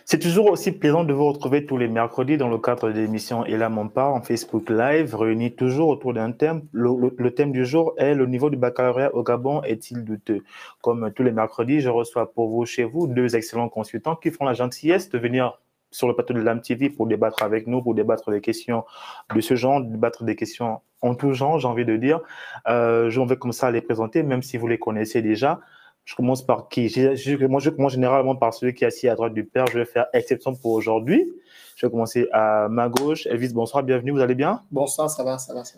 C'est toujours aussi plaisant de vous retrouver tous les mercredis dans le cadre de l'émission Et là, mon part en Facebook Live, réunis toujours autour d'un thème. Le thème du jour est: le niveau du baccalauréat au Gabon est-il douteux? Comme tous les mercredis, je reçois pour vous, chez vous, deux excellents consultants qui font la gentillesse de venir sur le plateau de l'AMTV pour débattre avec nous, pour débattre des questions de ce genre, débattre des questions en tout genre, j'ai envie de dire. Je vais comme ça les présenter, même si vous les connaissez déjà. Je commence par qui? Moi, je commence généralement par celui qui est assis à droite du père. Je vais faire exception pour aujourd'hui. Je vais commencer à ma gauche. Elvis, bonsoir, bienvenue. Vous allez bien? Bonsoir, ça va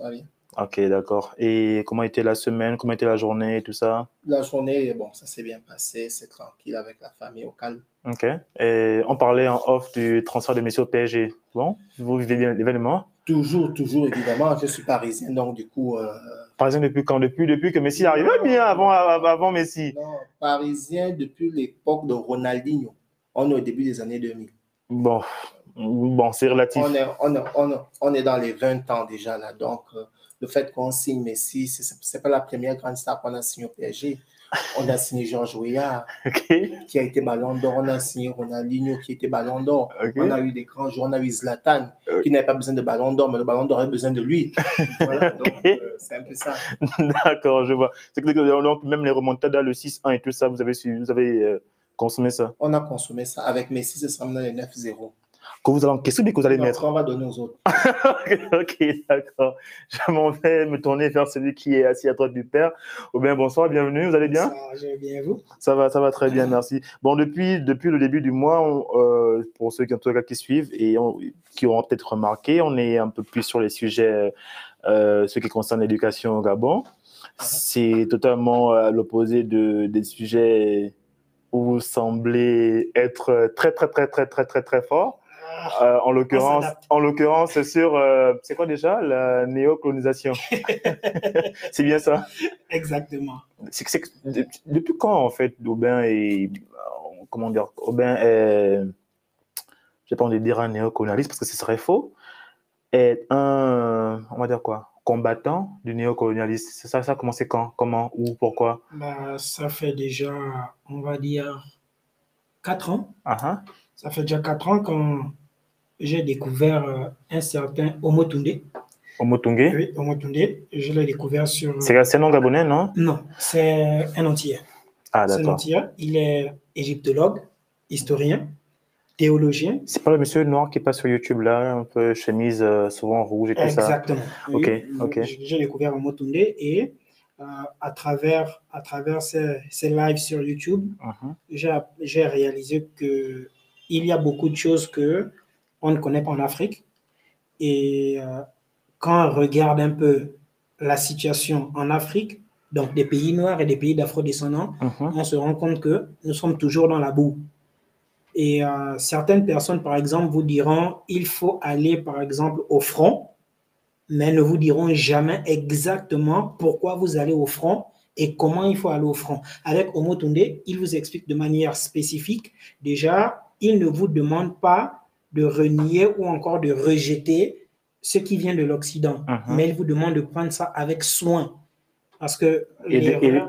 bien. Ok, d'accord. Et comment était la semaine? Comment était la journée et tout ça? La journée, bon, ça s'est bien passé, c'est tranquille avec la famille au calme. Ok. Et on parlait en off du transfert de Messi au PSG. Bon, vous vivez bien l'événement? Toujours, évidemment. Je suis parisien, donc du coup. Parisien depuis quand? Depuis que Messi est arrivé, bien avant Messi. Non, parisien depuis l'époque de Ronaldinho. On est au début des années 2000. Bon, c'est relatif. On est dans les 20 ans déjà là. Donc, le fait qu'on signe Messi, c'est pas la première grande star qu'on a signé au PSG. On a signé Georges Weah, qui a été Ballon d'Or. On a signé Ronaldinho, qui était Ballon d'Or. On a eu des grands joueurs. On a eu Zlatan, qui n'avait pas besoin de Ballon d'Or, mais le Ballon d'Or avait besoin de lui. Voilà, donc c'est un peu ça. D'accord, je vois. C'est que donc, même les remontades, le 6-1 et tout ça, vous avez consommé ça? On a consommé ça. Avec Messi, ce sera maintenant les 9-0. Qu'est-ce que vous allez mettre? On va donner aux autres. Ok, d'accord. Je m'en vais me tourner vers celui qui est assis à droite du père. Oh bien, bonsoir, bienvenue, vous allez bien? Ça va bien, vous? Ça va très bien, merci. Bon, depuis le début du mois, pour ceux qui, en tout cas, qui suivent et qui auront peut-être remarqué, on est un peu plus sur les sujets, ce qui concerne l'éducation au Gabon. C'est totalement à l'opposé des sujets où vous semblez être très fort. En l'occurrence, c'est sur, c'est quoi déjà? La néocolonisation. C'est bien ça? Exactement. Depuis quand, en fait, Aubin est, comment dire, Aubin est, j'ai pas envie de dire un néocolonialiste parce que ce serait faux, est on va dire quoi? Combattant du néocolonialisme. Ça a commencé quand? Comment? Où? Pourquoi? Ça fait déjà, on va dire, 4 ans. Uh-huh. Ça fait déjà 4 ans quand j'ai découvert un certain Omotunde. Omotunde? Oui, Omotunde. Je l'ai découvert sur... C'est un nom gabonais, non? Non, c'est un Antillais. Ah, c'est un d'accord. Antillais. Il est égyptologue, historien, théologien. C'est pas le monsieur noir qui passe sur YouTube là, un peu chemise souvent rouge et tout ça? Exactement. Oui. Ok. J'ai découvert Omotunde et à travers ces lives sur YouTube, j'ai réalisé qu'il y a beaucoup de choses qu'on ne connaît pas en Afrique. Et quand on regarde un peu la situation en Afrique, donc des pays noirs et des pays d'afro-descendants, on se rend compte que nous sommes toujours dans la boue. Et certaines personnes, par exemple, vous diront il faut aller, par exemple, au front, mais ne vous diront jamais exactement pourquoi vous allez au front et comment il faut aller au front. Avec Omotunde, il vous explique de manière spécifique. Déjà, il ne vous demande pas de renier ou encore de rejeter ce qui vient de l'Occident, mais il vous demande de prendre ça avec soin. Parce que et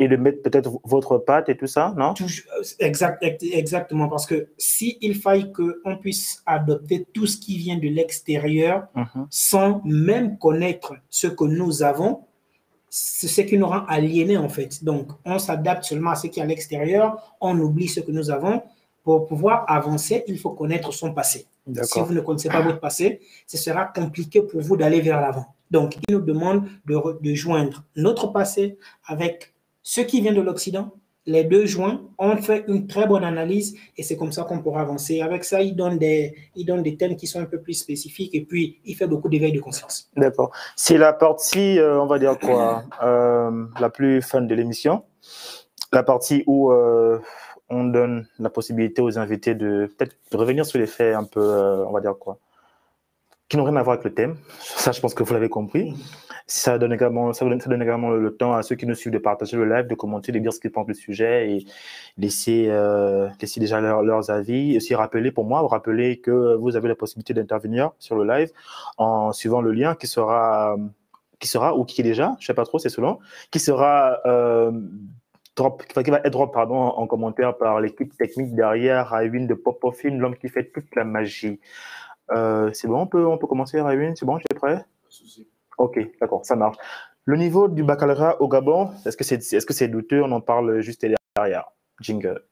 de mettre peut-être votre patte et tout ça, non? Exactement, parce que s'il faille qu'on puisse adopter tout ce qui vient de l'extérieur sans même connaître ce que nous avons, c'est ce qui nous rend aliénés en fait. Donc, on s'adapte seulement à ce qui est à l'extérieur, on oublie ce que nous avons. Pour pouvoir avancer, il faut connaître son passé. Si vous ne connaissez pas votre passé, ce sera compliqué pour vous d'aller vers l'avant. Donc, il nous demande de joindre notre passé avec ce qui vient de l'Occident. Les deux joints, on fait une très bonne analyse et c'est comme ça qu'on pourra avancer. Avec ça, il donne des thèmes qui sont un peu plus spécifiques et puis il fait beaucoup d'éveil de conscience. D'accord. C'est la partie, on va dire quoi, la plus fun de l'émission. La partie où on donne la possibilité aux invités de peut-être revenir sur les faits un peu, on va dire quoi, qui n'ont rien à voir avec le thème. Ça, je pense que vous l'avez compris. Ça donne également le temps à ceux qui nous suivent de partager le live, de commenter, de dire ce qu'ils pensent du sujet et laisser déjà leurs avis. Et aussi rappeler que vous avez la possibilité d'intervenir sur le live en suivant le lien qui sera ou qui est déjà, je ne sais pas trop, c'est selon, qui sera qui va être drop pardon, en commentaire par l'équipe technique derrière Raywin de Popofin, l'homme qui fait toute la magie. C'est bon, on peut commencer, Raywin? C'est bon, tu es prêt? Ok, d'accord, ça marche. Le niveau du baccalauréat au Gabon, est-ce que c'est douteux? On en parle juste derrière. Jingle.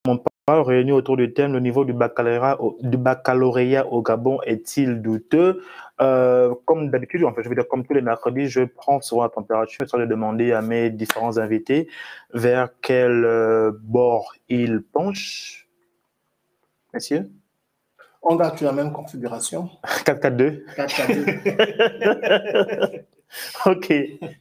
On parle réunis autour du thème, le niveau du baccalauréat au Gabon est-il douteux? Comme d'habitude, en fait, je veux dire, comme tous les mercredis, je prends souvent la température sans de demander à mes différents invités vers quel bord ils penchent. Messieurs? On garde la même configuration. 4-4-2. 4-4-2. Ok.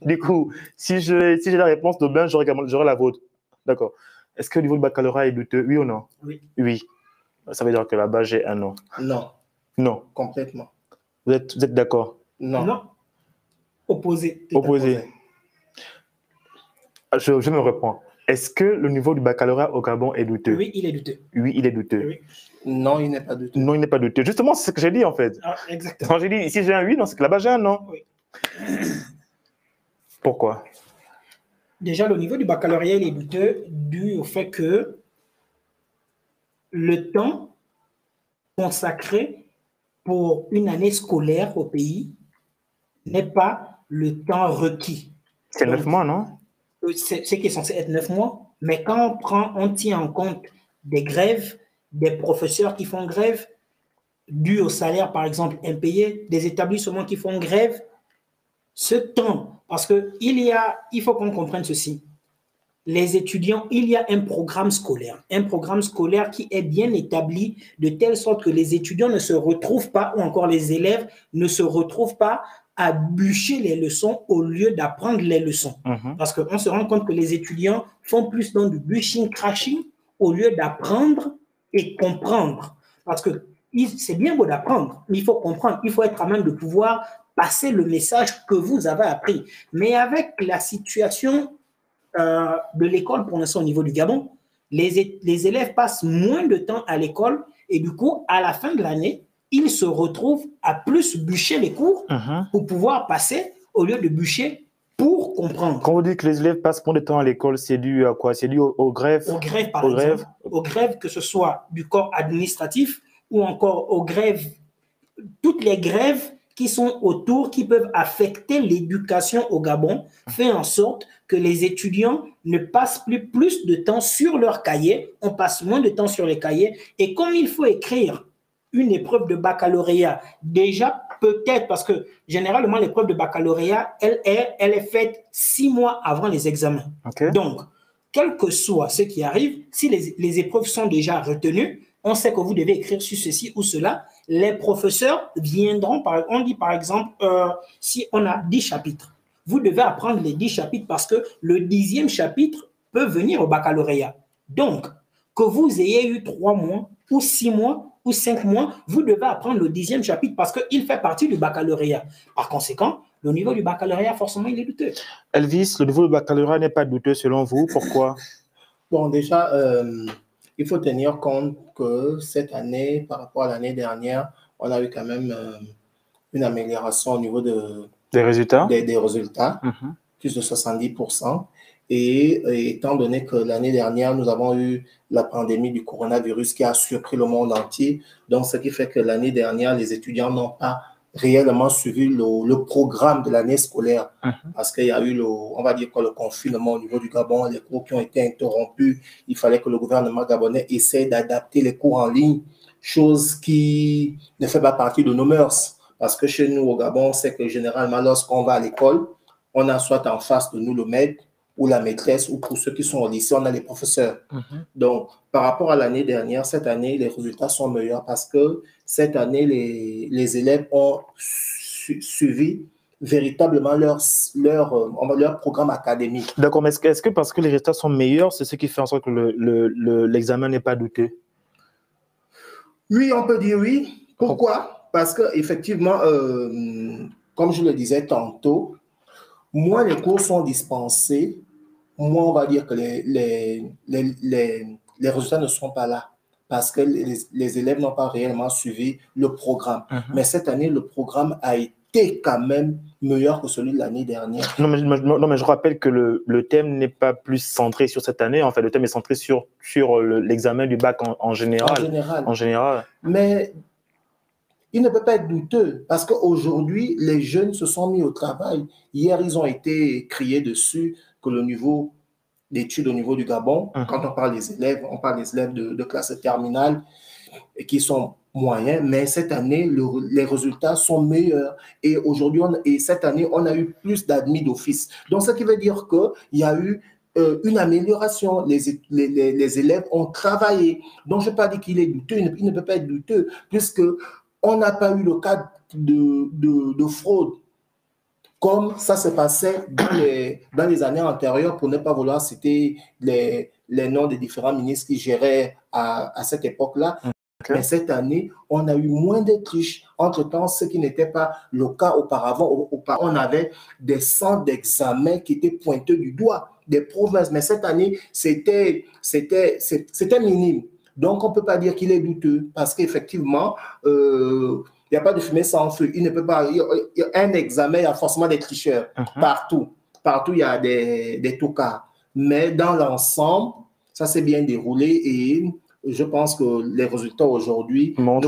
Du coup, si j'ai la réponse d'Aubin, j'aurai la vôtre. D'accord. Est-ce que le niveau du baccalauréat est douteux? Oui ou non? Oui. Oui. Ça veut dire que là-bas, j'ai un non. Non. Non. Complètement. Vous êtes d'accord? Non. Non. Opposé. Opposé. Je me reprends. Est-ce que le niveau du baccalauréat au Gabon est douteux? Oui, il est douteux. Oui, il est douteux. Oui. Non, il n'est pas douteux. Non, il n'est pas douteux. Justement, c'est ce que j'ai dit en fait. Ah, exactement. Quand j'ai dit ici j'ai un oui, non, c'est que là-bas j'ai un non. Oui. Pourquoi? Déjà, le niveau du baccalauréat il est douteux dû au fait que le temps consacré pour une année scolaire au pays n'est pas le temps requis. C'est 9 mois, non? C'est qui est censé être 9 mois, mais quand on tient en compte des grèves, des professeurs qui font grève, dû au salaire, par exemple, impayé, des établissements qui font grève, ce temps, parce il faut qu'on comprenne ceci. Les étudiants, il y a un programme scolaire qui est bien établi de telle sorte que les étudiants ne se retrouvent pas, ou encore les élèves ne se retrouvent pas à bûcher les leçons au lieu d'apprendre les leçons. Parce qu'on se rend compte que les étudiants font plus dans du bûching, crashing, au lieu d'apprendre et comprendre. Parce que c'est bien beau d'apprendre, mais il faut comprendre, il faut être à même de pouvoir passer le message que vous avez appris. Mais avec la situation de l'école pour l'instant au niveau du Gabon, les élèves passent moins de temps à l'école et du coup, à la fin de l'année, ils se retrouvent à plus bûcher les cours pour pouvoir passer au lieu de bûcher pour comprendre. Quand vous dites que les élèves passent moins de temps à l'école, c'est dû à quoi? C'est dû aux grèves? Aux grèves, par exemple. Aux grèves, que ce soit du corps administratif ou encore aux grèves, toutes les grèves qui sont autour, qui peuvent affecter l'éducation au Gabon, fait en sorte que les étudiants ne passent plus de temps sur leur cahier, on passe moins de temps sur les cahiers, et comme il faut écrire une épreuve de baccalauréat, déjà peut-être, parce que généralement l'épreuve de baccalauréat, elle est faite 6 mois avant les examens. Okay. Donc, quel que soit ce qui arrive, si les épreuves sont déjà retenues, on sait que vous devez écrire sur ceci ou cela, les professeurs viendront, on dit par exemple, si on a 10 chapitres, vous devez apprendre les 10 chapitres parce que le 10e chapitre peut venir au baccalauréat. Donc, que vous ayez eu 3 mois ou 6 mois ou 5 mois, vous devez apprendre le 10e chapitre parce qu'il fait partie du baccalauréat. Par conséquent, le niveau du baccalauréat, forcément, il est douteux. Elvis, le niveau du baccalauréat n'est pas douteux selon vous. Pourquoi? Bon, déjà, il faut tenir compte que cette année, par rapport à l'année dernière, on a eu quand même une amélioration au niveau des résultats, des résultats, plus de 70%. Et étant donné que l'année dernière, nous avons eu la pandémie du coronavirus qui a surpris le monde entier, donc ce qui fait que l'année dernière, les étudiants n'ont pas réellement suivi le programme de l'année scolaire parce qu'il y a eu on va dire le confinement au niveau du Gabon, les cours qui ont été interrompus. Il fallait que le gouvernement gabonais essaie d'adapter les cours en ligne, chose qui ne fait pas partie de nos mœurs. Parce que chez nous au Gabon, c'est que généralement, lorsqu'on va à l'école, on a soit en face de nous le maître ou la maîtresse, ou pour ceux qui sont au lycée, on a les professeurs. Donc, par rapport à l'année dernière, cette année, les résultats sont meilleurs parce que cette année, les élèves ont suivi véritablement leur programme académique. D'accord, mais est-ce que parce que les résultats sont meilleurs, c'est ce qui fait en sorte que l'examen n'est pas douteux? Oui, on peut dire oui. Pourquoi? Parce qu'effectivement, comme je le disais tantôt, moins les cours sont dispensés, moins on va dire que les résultats ne sont pas là. Parce que les élèves n'ont pas réellement suivi le programme. Mais cette année, le programme a été quand même meilleur que celui de l'année dernière. Non, mais je rappelle que le thème n'est pas plus centré sur cette année. En fait, le thème est centré sur l'examen du bac en général. En général. Mais il ne peut pas être douteux parce qu'aujourd'hui, les jeunes se sont mis au travail. Hier, ils ont été criés dessus que le niveau d'études au niveau du Gabon, quand on parle des élèves, on parle des élèves de classe terminale et qui sont moyens, mais cette année, les résultats sont meilleurs. Et aujourd'hui, cette année, on a eu plus d'admis d'office. Donc, ce qui veut dire qu'il y a eu une amélioration. Les élèves ont travaillé. Donc, je ne vais pas dire qu'il est douteux, il ne peut pas être douteux, puisqu'on n'a pas eu le cas de fraude comme ça se passait dans les années antérieures, pour ne pas vouloir citer les noms des différents ministres qui géraient à cette époque-là. Mais cette année, on a eu moins de triches. Entre-temps, ce qui n'était pas le cas auparavant, on avait des centres d'examen qui étaient pointés du doigt, des provinces. Mais cette année, c'était minime. Donc, on ne peut pas dire qu'il est douteux parce qu'effectivement, il n'y a pas de fumée sans feu. Il ne peut pas. Il y a un examen, il y a forcément des tricheurs. Partout. Partout, il y a des toucas. Mais dans l'ensemble, ça s'est bien déroulé et je pense que les résultats aujourd'hui nous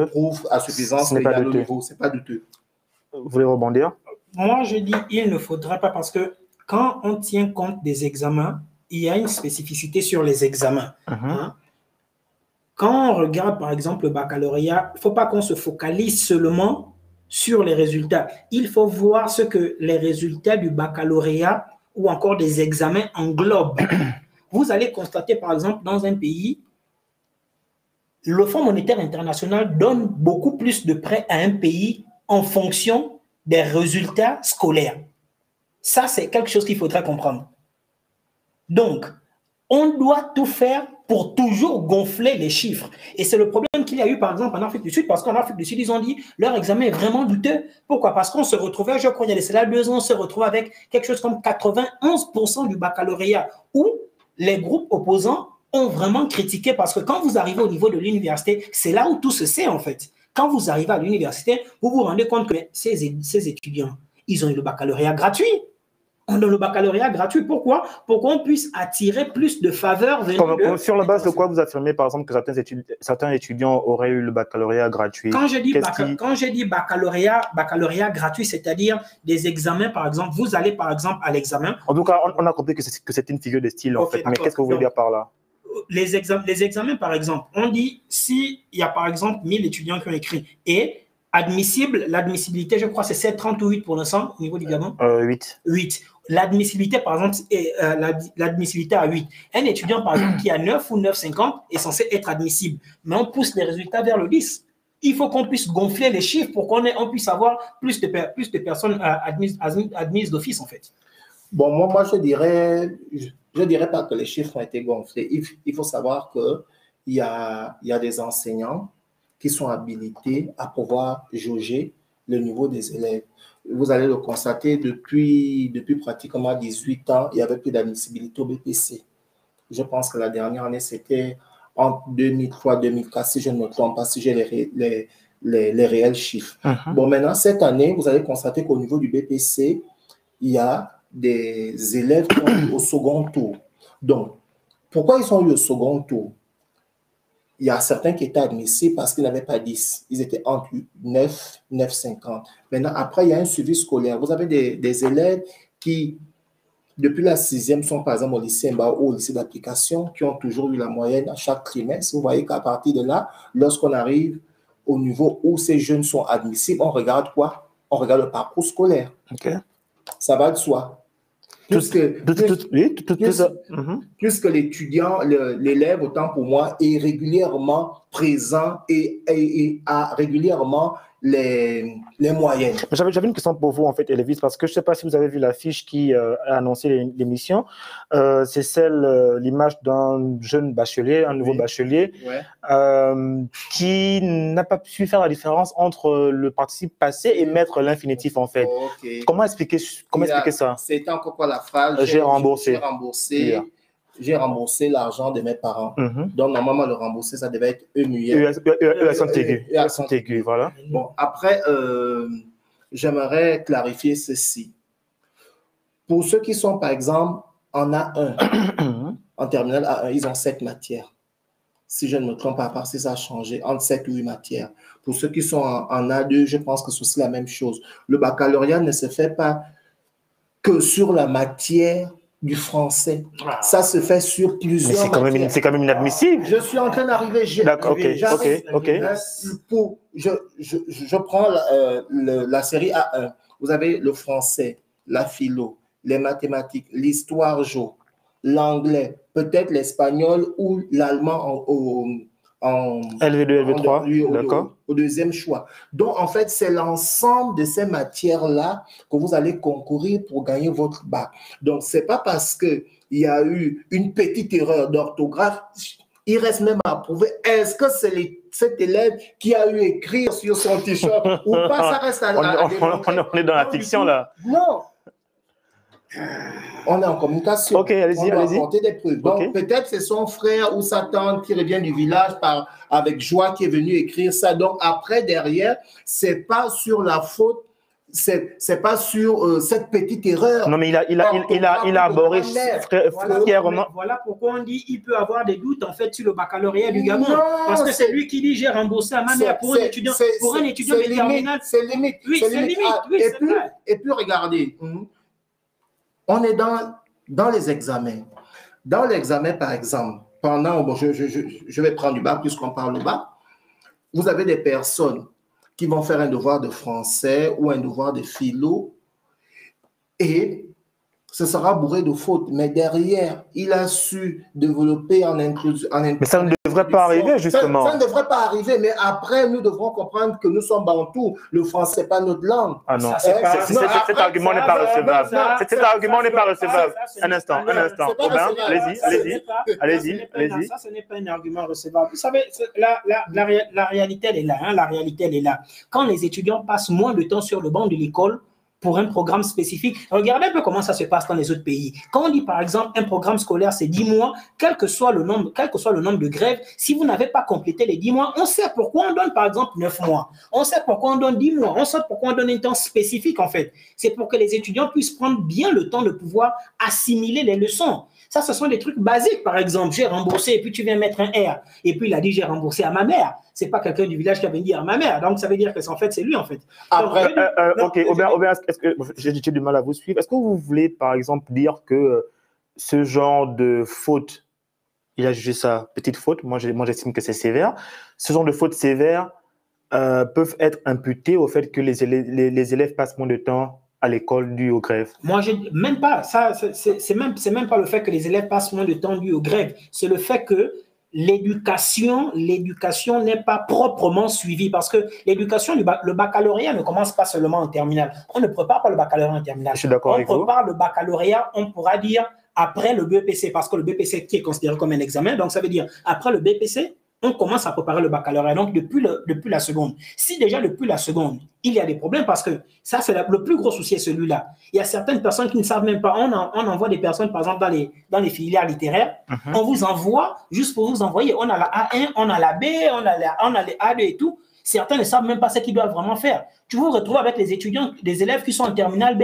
prouvent à suffisance qu'il y a le niveau. Ce n'est pas douteux. Vous voulez rebondir? Moi, je dis il ne faudrait pas parce que quand on tient compte des examens, il y a une spécificité sur les examens. Quand on regarde, par exemple, le baccalauréat, il ne faut pas qu'on se focalise seulement sur les résultats. Il faut voir ce que les résultats du baccalauréat ou encore des examens englobent. Vous allez constater, par exemple, dans un pays, le Fonds monétaire international donne beaucoup plus de prêts à un pays en fonction des résultats scolaires. Ça, c'est quelque chose qu'il faudrait comprendre. Donc, on doit tout faire pour toujours gonfler les chiffres. Et c'est le problème qu'il y a eu, par exemple, en Afrique du Sud, parce qu'en Afrique du Sud, ils ont dit leur examen est vraiment douteux. Pourquoi? Parce qu'on se retrouvait, je crois, il y a cela 2 ans, on se retrouve avec quelque chose comme 91% du baccalauréat, où les groupes opposants ont vraiment critiqué, parce que quand vous arrivez au niveau de l'université, c'est là où tout se sait, en fait. Quand vous arrivez à l'université, vous vous rendez compte que ces étudiants, ils ont eu le baccalauréat gratuit. On donne le baccalauréat gratuit. Pourquoi? Pour qu'on puisse attirer plus de faveurs. Sur la base de quoi vous affirmez, par exemple, que certains étudiants auraient eu le baccalauréat gratuit? Quand je dis baccalauréat gratuit, c'est-à-dire des examens, par exemple, vous allez, par exemple, à l'examen. En tout cas, on a compris que c'est une figure de style, en fait. Mais qu'est-ce que vous voulez dire par là? Les examens, par exemple, on dit, s'il y a, par exemple, 1000 étudiants qui ont écrit et admissible, l'admissibilité, je crois, c'est 7,30 ou 8 pour l'instant, au niveau du Gabon? 8. 8. L'admissibilité, par exemple, est l'admissibilité à 8. Un étudiant, par exemple, qui a 9 ou 9,50 est censé être admissible. Mais on pousse les résultats vers le 10. Il faut qu'on puisse gonfler les chiffres pour qu'on puisse avoir plus de personnes admises d'office, en fait. Bon, moi, je dirais pas que les chiffres ont été gonflés. Il faut savoir qu'il y a des enseignants qui sont habilités à pouvoir jauger le niveau des élèves. Vous allez le constater, depuis pratiquement 18 ans, il n'y avait plus d'admissibilité au BPC. Je pense que la dernière année, c'était en 2003-2004, si je ne me trompe pas, si j'ai les réels chiffres. Bon, maintenant, cette année, vous allez constater qu'au niveau du BPC, il y a des élèves qui ont eu au second tour. Donc, pourquoi ils sont eu au second tour? Il y a certains qui étaient admissibles parce qu'ils n'avaient pas 10. Ils étaient entre 9, 9,50. Maintenant, après, il y a un suivi scolaire. Vous avez des élèves qui, depuis la 6e, sont par exemple au lycée Mbao ou au lycée d'application, qui ont toujours eu la moyenne à chaque trimestre. Vous voyez qu'à partir de là, lorsqu'on arrive au niveau où ces jeunes sont admissibles, on regarde quoi? On regarde le parcours scolaire. Ça va de soi. Plus que l'étudiant, l'élève, autant pour moi, est régulièrement présent et a régulièrement les moyennes. J'avais une question pour vous, en fait, Elvis, parce que je ne sais pas si vous avez vu l'affiche qui a annoncé l'émission. C'est l'image d'un jeune bachelier, un nouveau bachelier, qui n'a pas su faire la différence entre le participe passé et mettre l'infinitif, en fait. Okay. Comment expliquer ça? C'était encore quoi la phrase? J'ai remboursé. J'ai remboursé l'argent de mes parents. Donc, normalement, le rembourser, ça devait être accent aigu, voilà. Bon, après, j'aimerais clarifier ceci. Pour ceux qui sont, par exemple, en A1, en terminale A1, ils ont 7 matières. Si je ne me trompe pas, parce que ça a changé, entre 7 ou 8 matières. Pour ceux qui sont en A2, je pense que c'est aussi la même chose. Le baccalauréat ne se fait pas que sur la matière du français. Ça se fait sur plusieurs matières. C'est quand même inadmissible. Je suis en train d'arriver. D'accord, ok. Je prends la série A1. Vous avez le français, la philo, les mathématiques, l'histoire géo, l'anglais, peut-être l'espagnol ou l'allemand en LV2, LV3, d'accord. Au deuxième choix. Donc, en fait, c'est l'ensemble de ces matières-là que vous allez concourir pour gagner votre bac. Donc, ce n'est pas parce qu'il y a eu une petite erreur d'orthographe, il reste même à prouver, est-ce que c'est cet élève qui a eu écrire sur son t-shirt ou pas, ça reste à on est dans la fiction, là. Non. On est en communication. Ok, allez-y. On doit apporter des preuves. Donc, peut-être c'est son frère ou sa tante qui revient du village avec joie qui est venu écrire ça. Donc, après, derrière, c'est pas sur la faute, c'est pas sur cette petite erreur. Non, mais il a abordé fièrement. Voilà pourquoi on dit qu'il peut avoir des doutes, en fait, sur le baccalauréat du Gabon. Parce que c'est lui qui dit, j'ai remboursé à ma mère pour un étudiant de terminale. C'est limite. Oui, c'est limite. Oui, et puis, regardez. On est dans les examens. Dans l'examen, par exemple, je vais prendre du bac puisqu'on parle du bac. Vous avez des personnes qui vont faire un devoir de français ou un devoir de philo et ce sera bourré de fautes. Mais derrière, il a su développer en inclusion. Mais ça ne devrait pas arriver, justement. Ça ne devrait pas arriver, mais après, nous devrons comprendre que nous sommes bantous. Le français n'est pas notre langue. Ah non, cet argument n'est pas recevable. Cet argument n'est pas recevable. Un instant. Robin, allez-y. Ça, ce n'est pas un argument recevable. Vous savez, la réalité, elle est là. La réalité, elle est là. Quand les étudiants passent moins de temps sur le banc de l'école, pour un programme spécifique. Regardez un peu comment ça se passe dans les autres pays. Quand on dit, par exemple, un programme scolaire, c'est 10 mois, quel que soit le nombre de grèves, si vous n'avez pas complété les 10 mois, on sait pourquoi on donne, par exemple, 9 mois. On sait pourquoi on donne 10 mois. On sait pourquoi on donne un temps spécifique, en fait. C'est pour que les étudiants puissent prendre bien le temps de pouvoir assimiler les leçons. Ça, ce sont des trucs basiques, par exemple. J'ai remboursé et puis tu viens mettre un R. Et puis il a dit, j'ai remboursé à ma mère. Ce n'est pas quelqu'un du village qui a venu dire à ma mère. Donc, ça veut dire que c'est lui, en fait. Après, ok, Aubert, est-ce que j'ai du mal à vous suivre? Est-ce que vous voulez, par exemple, dire que ce genre de faute, il a jugé ça petite faute, moi j'estime que c'est sévère, ce genre de fautes sévères peuvent être imputées au fait que les élèves passent moins de temps à l'école dû aux grèves? Moi, même pas. Ça, c'est même pas le fait que les élèves passent moins de temps dû aux grèves. C'est le fait que l'éducation n'est pas proprement suivie parce que l'éducation, le baccalauréat ne commence pas seulement en terminale. On ne prépare pas le baccalauréat en terminale. Je suis d'accord avec vous. On prépare le baccalauréat, on pourra dire après le BEPC parce que le BEPC qui est considéré comme un examen. Donc, ça veut dire après le BEPC, on commence à préparer le baccalauréat, donc depuis la seconde. Si déjà depuis la seconde, il y a des problèmes parce que ça, c'est le plus gros souci, est celui-là. Il y a certaines personnes qui ne savent même pas. On envoie des personnes, par exemple, dans les filières littéraires. On vous envoie, juste pour vous envoyer, on a la A1, on a la B, on a les A2 et tout. Certains ne savent même pas ce qu'ils doivent vraiment faire. Tu vous retrouves avec les étudiants, des élèves qui sont en terminale B,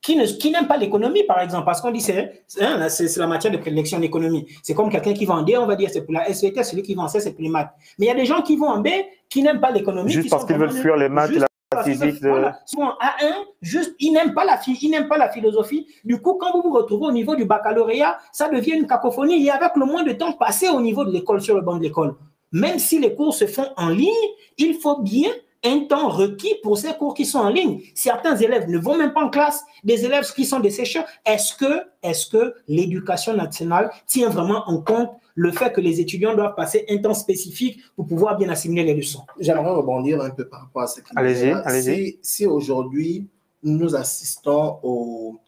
qui n'aiment pas l'économie, par exemple, parce qu'on dit c'est la matière de prédilection en économie. C'est comme quelqu'un qui va en D, on va dire c'est pour la SVT, celui qui va en C, c'est pour les maths. Mais il y a des gens qui vont en B, qui n'aiment pas l'économie. Juste parce qu'ils veulent fuir les maths et la physique. Voilà. Ils sont en A1, juste, ils n'aiment pas la philosophie. Du coup, quand vous vous retrouvez au niveau du baccalauréat, ça devient une cacophonie. Et avec le moins de temps passé au niveau de l'école, sur le banc de l'école, même si les cours se font en ligne, il faut bien un temps requis pour ces cours qui sont en ligne. Certains élèves ne vont même pas en classe, des élèves qui sont des sécheurs. Est-ce que l'éducation nationale tient vraiment en compte le fait que les étudiants doivent passer un temps spécifique pour pouvoir bien assimiler les leçons? J'aimerais rebondir un peu par rapport à ce qu'il dit. Allez-y. Si aujourd'hui, nous assistons au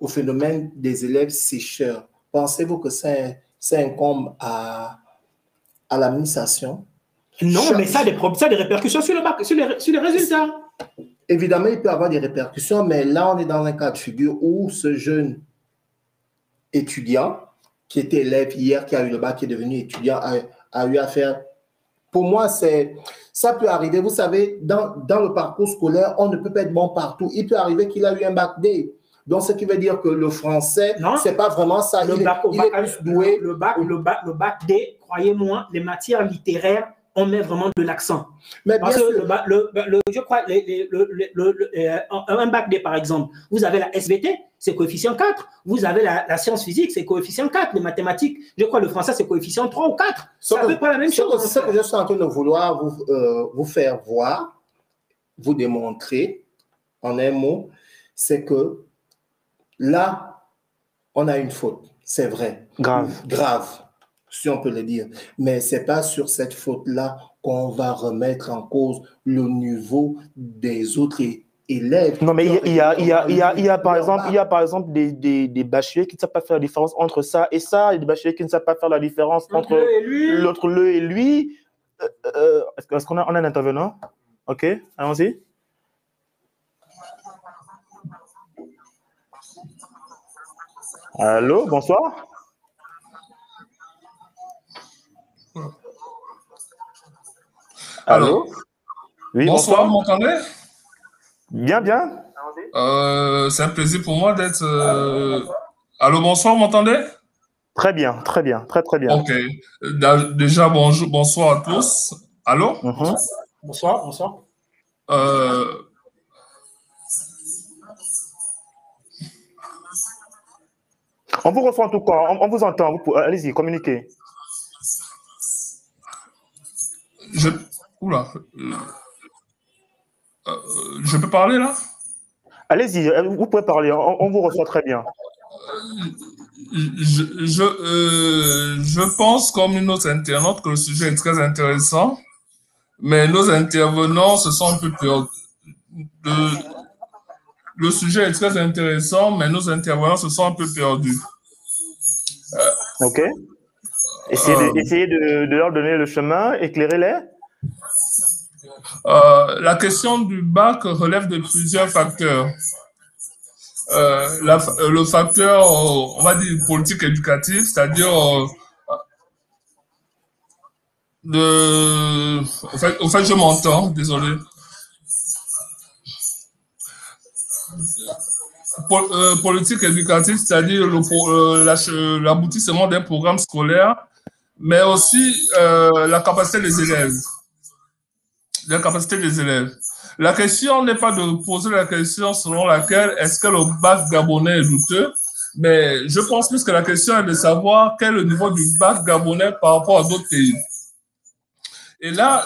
phénomène des élèves sécheurs, pensez-vous que ça incombe à l'administration? Non, mais ça a des répercussions sur les résultats. Évidemment, il peut y avoir des répercussions, mais là, on est dans un cas de figure où ce jeune étudiant, qui était élève hier, qui a eu le bac, qui est devenu étudiant, a eu à faire. Pour moi, ça peut arriver. Vous savez, dans le parcours scolaire, on ne peut pas être bon partout. Il peut arriver qu'il a eu un bac D. Donc, ce qui veut dire que le français, ce n'est pas vraiment ça. Il est plus doué. Le bac D, croyez-moi, les matières littéraires, on met vraiment de l'accent. Mais parce que je crois, un bac D, par exemple, vous avez la SVT, c'est coefficient 4. Vous avez la science physique, c'est coefficient 4. Les mathématiques, je crois, le français, c'est coefficient 3 ou 4. C'est à peu près la même chose. Ce que je suis en train de vouloir vous faire voir, vous démontrer, en un mot, c'est que là, on a une faute. C'est vrai. Grave, si on peut le dire. Mais ce n'est pas sur cette faute-là qu'on va remettre en cause le niveau des autres élèves. Non, mais il y a par exemple des bacheliers qui ne savent pas faire la différence entre ça et ça, et des bacheliers qui ne savent pas faire la différence entre l'autre le et lui. Est-ce qu'on a un intervenant? Ok, allons-y. Allô, bonsoir. Allô? Oui, bonsoir, vous m'entendez? Bien, bien. C'est un plaisir pour moi d'être... Allô, bonsoir, vous m'entendez? Très bien, très bien, très bien. Ok. Déjà, bonsoir à tous. Allô? Bonsoir. On vous reçoit en tout cas, on vous entend. Allez-y, communiquez. Oula. Je peux parler là? Allez-y, vous pouvez parler, on vous reçoit très bien. Je pense, comme une autre internaute, que le sujet est très intéressant, mais nos intervenants se sont un peu perdus. Le sujet est très intéressant, mais nos intervenants se sont un peu perdus. Ok. Essayez de leur donner le chemin, éclairez-les. La question du bac relève de plusieurs facteurs. Le facteur, on va dire, politique éducative, c'est-à-dire au fait, je m'entends, désolé. Politique éducative, c'est-à-dire l'aboutissement d'un programme scolaire, mais aussi la capacité des élèves. La question n'est pas de poser la question selon laquelle est-ce que le bac gabonais est douteux, mais je pense plus que la question est de savoir quel est le niveau du bac gabonais par rapport à d'autres pays. Et là,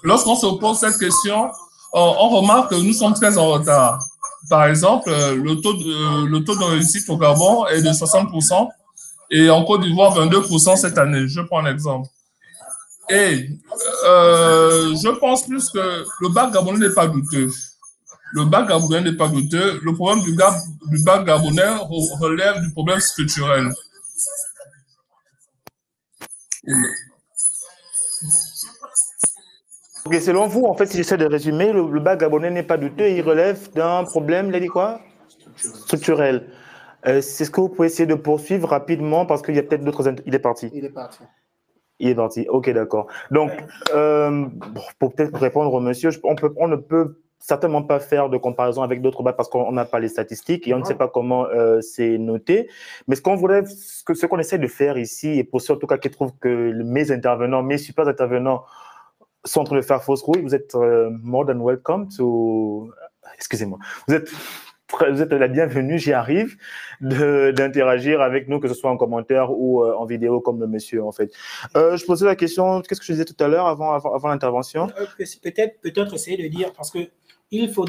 lorsqu'on se pose cette question, on remarque que nous sommes très en retard. Par exemple, le taux de réussite au Gabon est de 60% et en Côte d'Ivoire 22% cette année. Je prends un exemple. Et je pense plus que le bac gabonais n'est pas douteux. Le problème du bac gabonais relève du problème structurel. Okay, selon vous, en fait, si j'essaie de résumer, le bac gabonais n'est pas douteux, il relève d'un problème, il a dit quoi? Structurel. C'est ce que vous pouvez essayer de poursuivre rapidement parce qu'il y a peut-être d'autres... Il est parti. Ok, d'accord. Donc, pour peut-être répondre au monsieur, on ne peut certainement pas faire de comparaison avec d'autres bacs parce qu'on n'a pas les statistiques et on ne sait pas comment c'est noté. Mais ce qu'on essaie de faire ici, et pour ceux en tout cas qui trouvent que mes super intervenants sont en train de faire fausse route, vous êtes more than welcome to... Excusez-moi. vous êtes la bienvenue, j'y arrive, d'interagir avec nous, que ce soit en commentaire ou en vidéo comme le monsieur, en fait. Je posais la question, qu'est-ce que je disais tout à l'heure avant l'intervention? Peut-être essayer de dire, parce que il faut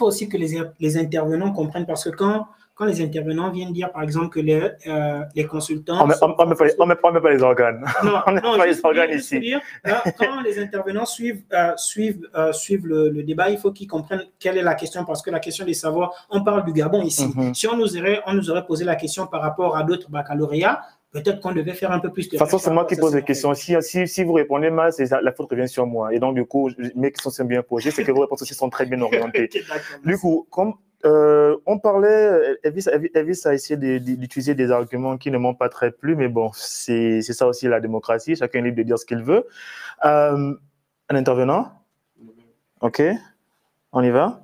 aussi que les intervenants comprennent, parce que quand les intervenants viennent dire, par exemple, que les consultants... On ne met pas les organes. Non, on ne met pas les organes ici. Dire, quand les intervenants suivent le débat, il faut qu'ils comprennent quelle est la question, parce que la question de savoir, on parle du Gabon ici. Si on nous aurait posé la question par rapport à d'autres baccalauréats, peut-être qu'on devait faire un peu plus de... De toute façon, c'est moi qui pose les questions. Si vous répondez mal, la faute revient sur moi. Et donc, du coup, mes questions sont bien posées, c'est que vos réponses aussi sont très bien orientées. Du coup, comme on parlait, Elvis a essayé d'utiliser des arguments qui ne m'ont pas très plu, mais bon, c'est ça aussi la démocratie, chacun est libre de dire ce qu'il veut. Un intervenant? Ok, on y va?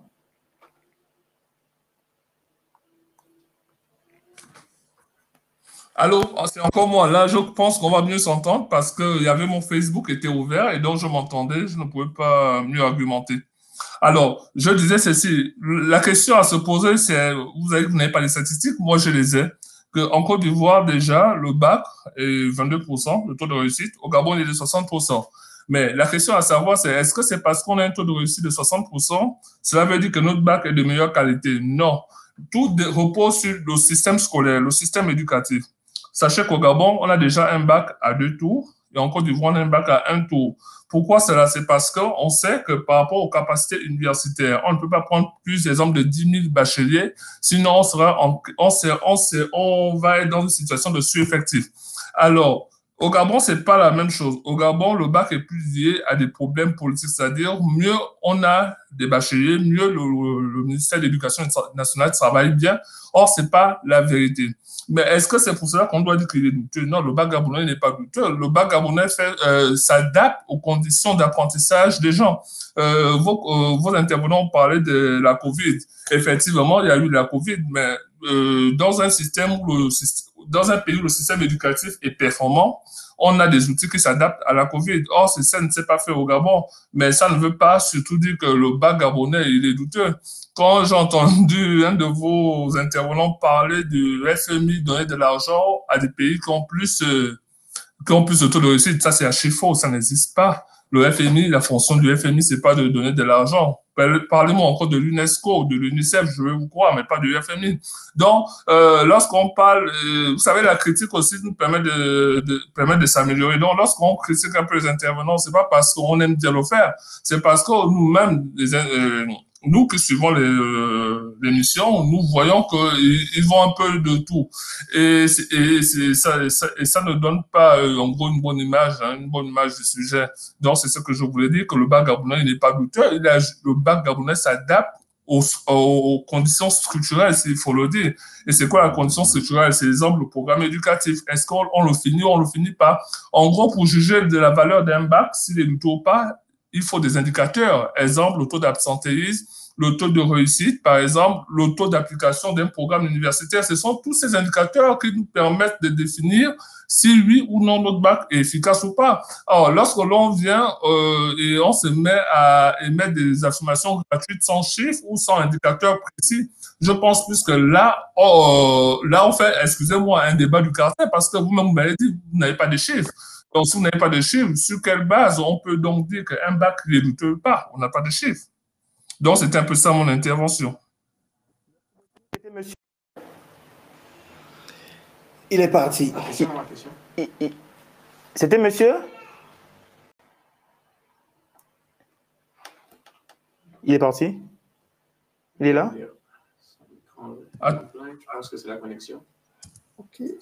Allô, c'est encore moi. Là, je pense qu'on va mieux s'entendre parce qu'il y avait mon Facebook qui était ouvert et donc je m'entendais, je ne pouvais pas mieux argumenter. Alors, je disais ceci, la question à se poser, c'est, vous n'avez pas les statistiques, moi je les ai, qu'en Côte d'Ivoire, déjà, le bac est 22%, le taux de réussite, au Gabon, il est de 60%. Mais la question à savoir, c'est est-ce que c'est parce qu'on a un taux de réussite de 60%, cela veut dire que notre bac est de meilleure qualité? Non. Tout repose sur le système scolaire, le système éducatif. Sachez qu'au Gabon, on a déjà un bac à 2 tours et en Côte d'Ivoire, on a un bac à 1 tour. Pourquoi cela? C'est parce qu'on sait que par rapport aux capacités universitaires, on ne peut pas prendre plus d'exemples de 10 000 bacheliers, sinon on va être dans une situation de sous-effectif. Alors, au Gabon, c'est pas la même chose. Au Gabon, le bac est plus lié à des problèmes politiques, c'est-à-dire mieux on a des bacheliers, mieux le ministère de l'Éducation nationale travaille bien. Or, c'est pas la vérité. Mais est-ce que c'est pour cela qu'on doit dire qu'il est douteux? Non, le bac gabonais n'est pas douteux. Le bac gabonais s'adapte aux conditions d'apprentissage des gens. Vos intervenants ont parlé de la COVID. Effectivement, il y a eu la COVID, mais dans un pays où le système éducatif est performant, on a des outils qui s'adaptent à la COVID. Or, ça ne s'est pas fait au Gabon, mais ça ne veut pas surtout dire que le bac gabonais, il est douteux. Quand j'ai entendu un de vos intervenants parler du FMI donner de l'argent à des pays qui ont plus de taux de réussite, ça c'est archi faux, ça n'existe pas. Le FMI, la fonction du FMI, c'est pas de donner de l'argent. Parlez-moi encore de l'UNESCO, de l'UNICEF, je vais vous croire, mais pas du FMI. Donc, lorsqu'on parle, vous savez, la critique aussi nous permet de s'améliorer. Donc, lorsqu'on critique un peu les intervenants, c'est pas parce qu'on aime bien le faire, c'est parce que nous-mêmes, nous qui suivons l'émission, nous voyons qu'ils vont un peu de tout. Et ça ne donne pas, en gros, une bonne image du sujet. Donc, c'est ce que je voulais dire, que le bac gabonais, il n'est pas douteux. Le bac gabonais s'adapte aux conditions structurelles, il faut le dire. Et c'est quoi la condition structurelle? C'est exemple le programme éducatif. Est-ce qu'on le finit ou on le finit pas? En gros, pour juger de la valeur d'un bac, s'il est douteux ou pas, il faut des indicateurs. Exemple, le taux d'absentéisme, le taux de réussite, par exemple, le taux d'application d'un programme universitaire. Ce sont tous ces indicateurs qui nous permettent de définir si oui ou non notre bac est efficace ou pas. Alors, lorsque l'on vient et on se met à émettre des affirmations gratuites sans chiffres ou sans indicateurs précis, je pense plus que là, on fait, excusez-moi, un débat du caractère parce que vous-même, vous m'avez dit, vous n'avez pas de chiffres. Donc, si vous n'avez pas de chiffres, sur quelle base on peut donc dire qu'un bac est douteux ou pas? On n'a pas de chiffres. Donc, c'était un peu ça mon intervention. Il est parti. C'était monsieur? Il est parti? Il est là? Je pense que c'est la connexion. Okay.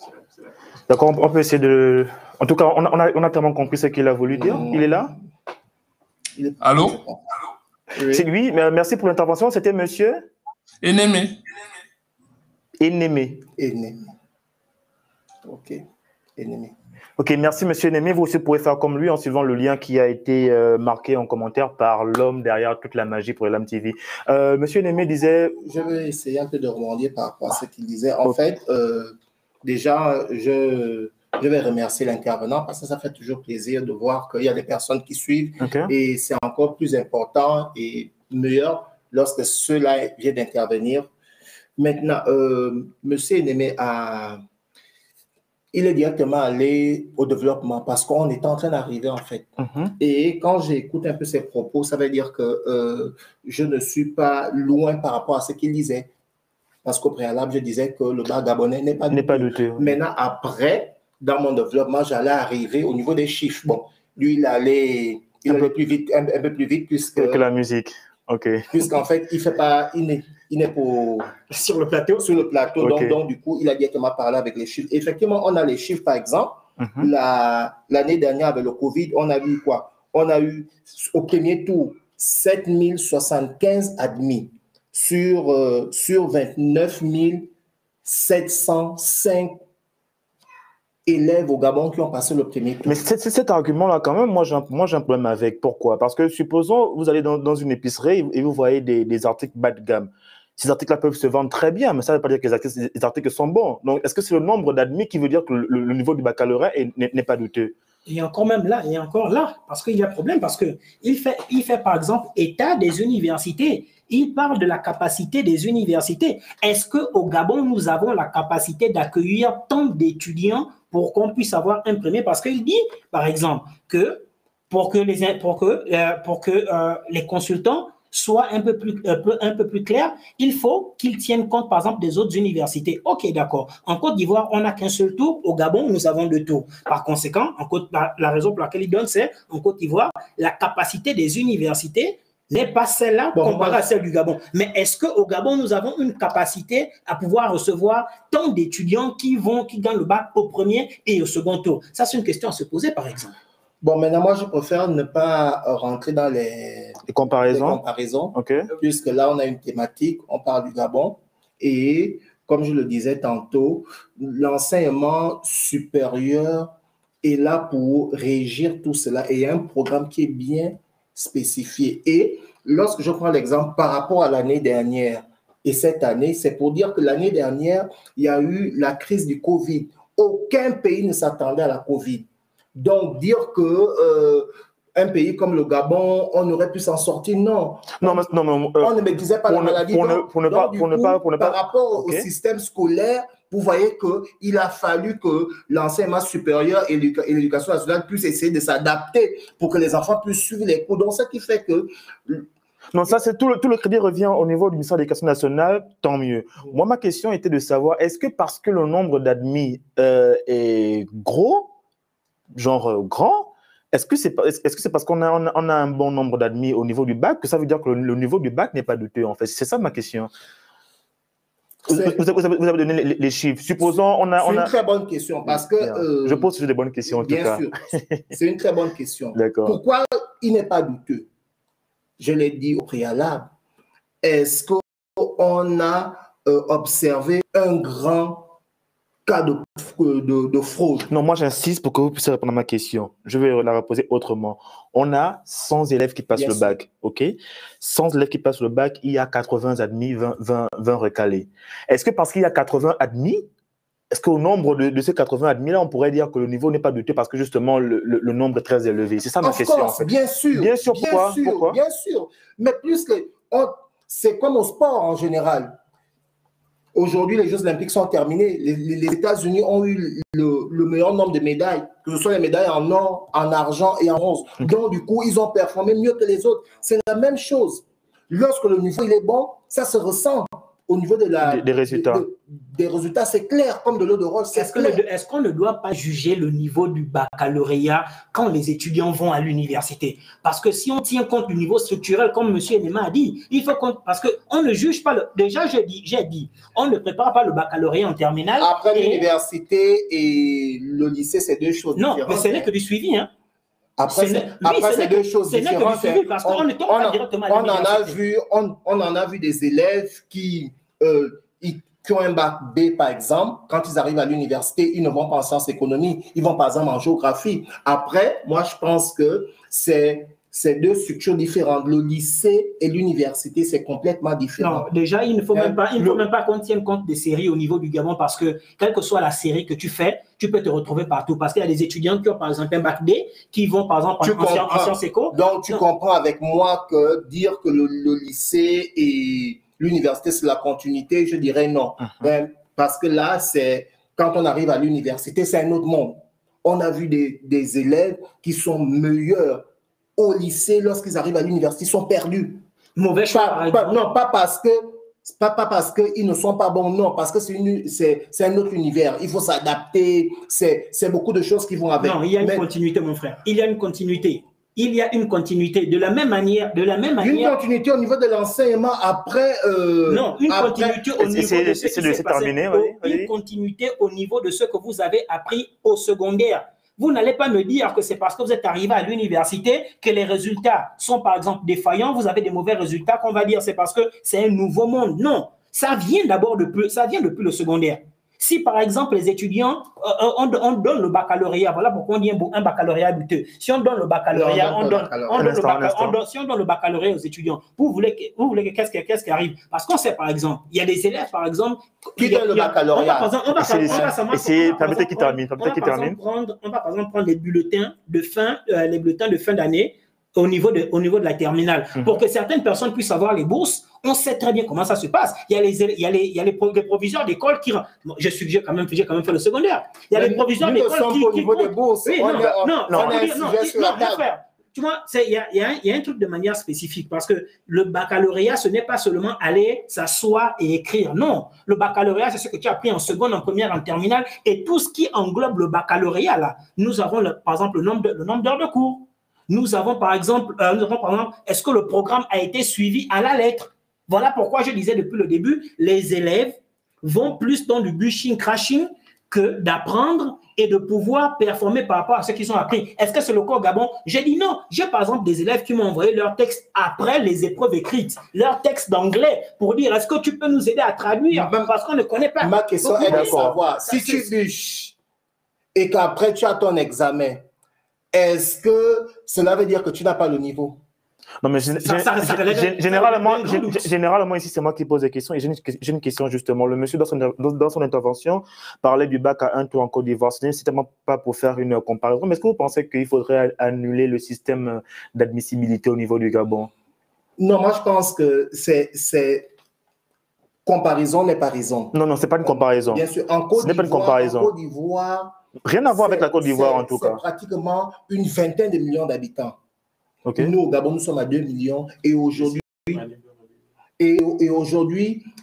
D'accord, on peut essayer de... En tout cas, on a tellement compris ce qu'il a voulu dire. Il est là? Allô? Oui. C'est lui. Merci pour l'intervention. C'était monsieur? Ennemé. Ennemé. Ok. Ennemé. Ok, merci monsieur Ennemé. Vous aussi pouvez faire comme lui en suivant le lien qui a été marqué en commentaire par l'homme derrière toute la magie pour Elam TV. Monsieur Ennemé disait... Je vais essayer un peu de rebondir par rapport à ce qu'il disait. En fait, déjà, je vais remercier l'intervenant parce que ça fait toujours plaisir de voir qu'il y a des personnes qui suivent et c'est encore plus important et meilleur lorsque cela vient d'intervenir. Maintenant, M. Eneme il est directement allé au développement parce qu'on est en train d'arriver en fait. Et quand j'écoute un peu ses propos, ça veut dire que je ne suis pas loin par rapport à ce qu'il disait. Parce qu'au préalable, je disais que le bas gabonais n'est pas douteux. Maintenant, après, dans mon développement, j'allais arriver au niveau des chiffres. Bon, lui, il allait plus vite, un peu plus vite puisque que la musique. Ok. Puisqu'en fait, il n'est pas sur le plateau. Okay. Donc, du coup, il a directement parlé avec les chiffres. Effectivement, on a les chiffres, par exemple. L'année dernière, avec le Covid, on a eu quoi? On a eu au premier tour 7075 admis sur 29 705 élèves au Gabon qui ont passé le premier tour. Mais cet argument-là, quand même, moi, j'ai un problème avec. Pourquoi? Parce que supposons, vous allez dans une épicerie et vous voyez des articles bas de gamme. Ces articles-là peuvent se vendre très bien, mais ça ne veut pas dire que les articles sont bons. Donc, est-ce que c'est le nombre d'admis qui veut dire que le niveau du baccalauréat n'est pas douteux? Et encore même là, et encore là, parce qu'il y a problème, parce qu'il fait par exemple état des universités. Il parle de la capacité des universités. Est-ce qu'au Gabon, nous avons la capacité d'accueillir tant d'étudiants pour qu'on puisse avoir un premier? Parce qu'il dit, par exemple, que pour que les consultants soient un peu plus clairs, il faut qu'ils tiennent compte, par exemple, des autres universités. OK, d'accord. En Côte d'Ivoire, on n'a qu'un seul tour. Au Gabon, nous avons 2 tours. Par conséquent, la raison pour laquelle il donne, c'est en Côte d'Ivoire, la capacité des universités n'est pas celle-là comparée à celle du Gabon. Mais est-ce qu'au Gabon, nous avons une capacité à pouvoir recevoir tant d'étudiants qui gagnent le bac au premier et au second tour? Ça, c'est une question à se poser, par exemple. Bon, maintenant, moi, je préfère ne pas rentrer dans les comparaisons. Okay. Puisque là, on a une thématique, on parle du Gabon. Et comme je le disais tantôt, l'enseignement supérieur est là pour régir tout cela. Et il y a un programme qui est bien spécifié. Et lorsque je prends l'exemple par rapport à l'année dernière et cette année, c'est pour dire que l'année dernière, il y a eu la crise du Covid. Aucun pays ne s'attendait à la Covid. Donc, dire que un pays comme le Gabon, on aurait pu s'en sortir, non. On ne maîtrisait pas la maladie. Par rapport au système scolaire, vous voyez qu'il a fallu que l'enseignement supérieur et l'éducation nationale puissent essayer de s'adapter pour que les enfants puissent suivre les cours. Donc, ce qui fait que... Non, ça, c'est tout le crédit revient au niveau du ministère de l'Éducation nationale, tant mieux. Moi, ma question était de savoir, est-ce que parce que le nombre d'admis est gros, genre grand, est-ce que c'est parce qu'on a un bon nombre d'admis au niveau du bac que ça veut dire que le niveau du bac n'est pas douteux, en fait? C'est ça ma question. Vous avez donné les chiffres. Supposons, c'est une très bonne question parce que... je pose toujours des bonnes questions, en tout cas. Bien sûr, c'est une très bonne question. D'accord. Pourquoi il n'est pas douteux? Je l'ai dit au préalable. Est-ce qu'on a observé un grand cas de fraude? Non, moi j'insiste pour que vous puissiez répondre à ma question. Je vais la reposer autrement. On a 100 élèves qui passent le bac, ok? 100 élèves qui passent le bac, il y a 80 admis, 20 recalés. Est-ce que parce qu'il y a 80 admis, est-ce qu'au nombre de ces 80 admis-là, on pourrait dire que le niveau n'est pas doté parce que justement le nombre est très élevé? C'est ça ma question. En fait. Bien sûr. Bien sûr, pourquoi? Bien sûr. Mais plus que... c'est comme au sport en général. Aujourd'hui, les Jeux Olympiques sont terminés. Les États-Unis ont eu le meilleur nombre de médailles, que ce soit les médailles en or, en argent et en bronze. Donc, du coup, ils ont performé mieux que les autres. C'est la même chose. Lorsque le niveau il est bon, ça se ressent au niveau des résultats. Des résultats, c'est clair, comme de l'eau de rose. Est-ce qu'on ne doit pas juger le niveau du baccalauréat quand les étudiants vont à l'université? Parce que si on tient compte du niveau structurel, comme M. Eneme a dit, il faut parce qu'on ne juge pas. Déjà, j'ai dit, on ne prépare pas le baccalauréat en terminale. Après l'université et le lycée, c'est deux choses différentes. Non, mais ce n'est que du suivi, hein. Après, c'est deux choses différentes. Parce qu'on ne tombe pas directement à l'université. On en a vu des élèves qui ont un bac B, par exemple. Quand ils arrivent à l'université, ils ne vont pas en sciences économiques, ils vont par exemple en géographie. Après, moi, je pense que c'est c'est deux structures différentes. Le lycée et l'université, c'est complètement différent. Non, déjà, il ne faut même pas qu'on tienne compte des séries au niveau du Gabon parce que, quelle que soit la série que tu fais, tu peux te retrouver partout. Parce qu'il y a des étudiants qui ont, par exemple, un bac D, qui vont, par exemple, en sciences éco. Donc, tu comprends avec moi que dire que le lycée et l'université, c'est la continuité, je dirais non. Parce que là, quand on arrive à l'université, c'est un autre monde. On a vu des élèves qui sont meilleurs au lycée, lorsqu'ils arrivent à l'université, ils sont perdus. Mauvais choix. Non, pas parce qu'ils ne sont pas bons, non, parce que c'est un autre univers. Il faut s'adapter, c'est beaucoup de choses qui vont avec. Non, il y a une continuité, mon frère. Il y a une continuité. Il y a une continuité. De la même manière. Une continuité au niveau de l'enseignement après. Non, une continuité au niveau de ce qui s'est passé. Une continuité au niveau de ce que vous avez appris au secondaire. Vous n'allez pas me dire que c'est parce que vous êtes arrivé à l'université que les résultats sont, par exemple, défaillants, vous avez des mauvais résultats, qu'on va dire c'est parce que c'est un nouveau monde. Non, ça vient d'abord depuis le secondaire. Si, par exemple, les étudiants, on donne le baccalauréat, voilà pourquoi on dit un baccalauréat douteux. Si on donne le baccalauréat, si on donne le baccalauréat aux étudiants, vous voulez que qu'est-ce qui arrive? Parce qu'on sait, par exemple, il y a des élèves, par exemple, qui donnent le baccalauréat. On va, par exemple, prendre les bulletins de fin d'année au niveau de la terminale. Pour que certaines personnes puissent avoir les bourses, on sait très bien comment ça se passe. Il y a les proviseurs d'école qui... J'ai quand même fait le secondaire. Il y a les proviseurs d'école qui... au niveau des bourses. Frère. Tu vois, il y a un truc de manière spécifique parce que le baccalauréat, ce n'est pas seulement aller s'asseoir et écrire. Non, le baccalauréat, c'est ce que tu as appris en seconde, en première, en terminale. Et tout ce qui englobe le baccalauréat, là, nous avons, par exemple, le nombre d'heures de cours. Nous avons, par exemple, est-ce que le programme a été suivi à la lettre? Voilà pourquoi je disais depuis le début, les élèves vont plus dans du bushing, crashing que d'apprendre et de pouvoir performer par rapport à ce qu'ils ont appris. Est-ce que c'est le cas au Gabon? J'ai dit non. J'ai par exemple des élèves qui m'ont envoyé leur texte après les épreuves écrites, leur texte d'anglais pour dire est-ce que tu peux nous aider à traduire parce qu'on ne connaît pas. Ma question est de savoir, si tu bûches et qu'après tu as ton examen, est-ce que cela veut dire que tu n'as pas le niveau? Non, mais généralement, ici, c'est moi qui pose des questions. Et j'ai une question, justement. Le monsieur, dans son intervention, parlait du bac à un tour en Côte d'Ivoire. Ce n'est certainement pas pour faire une comparaison. Mais est-ce que vous pensez qu'il faudrait annuler le système d'admissibilité au niveau du Gabon? Non, moi, je pense que c'est... Comparaison n'est pas raison. Non, ce n'est pas une comparaison. Bien sûr, en Côte d'Ivoire... Rien à voir avec la Côte d'Ivoire, en tout cas. C'est pratiquement une vingtaine de millions d'habitants. Okay. Nous, au Gabon, nous sommes à 2 millions. Et aujourd'hui,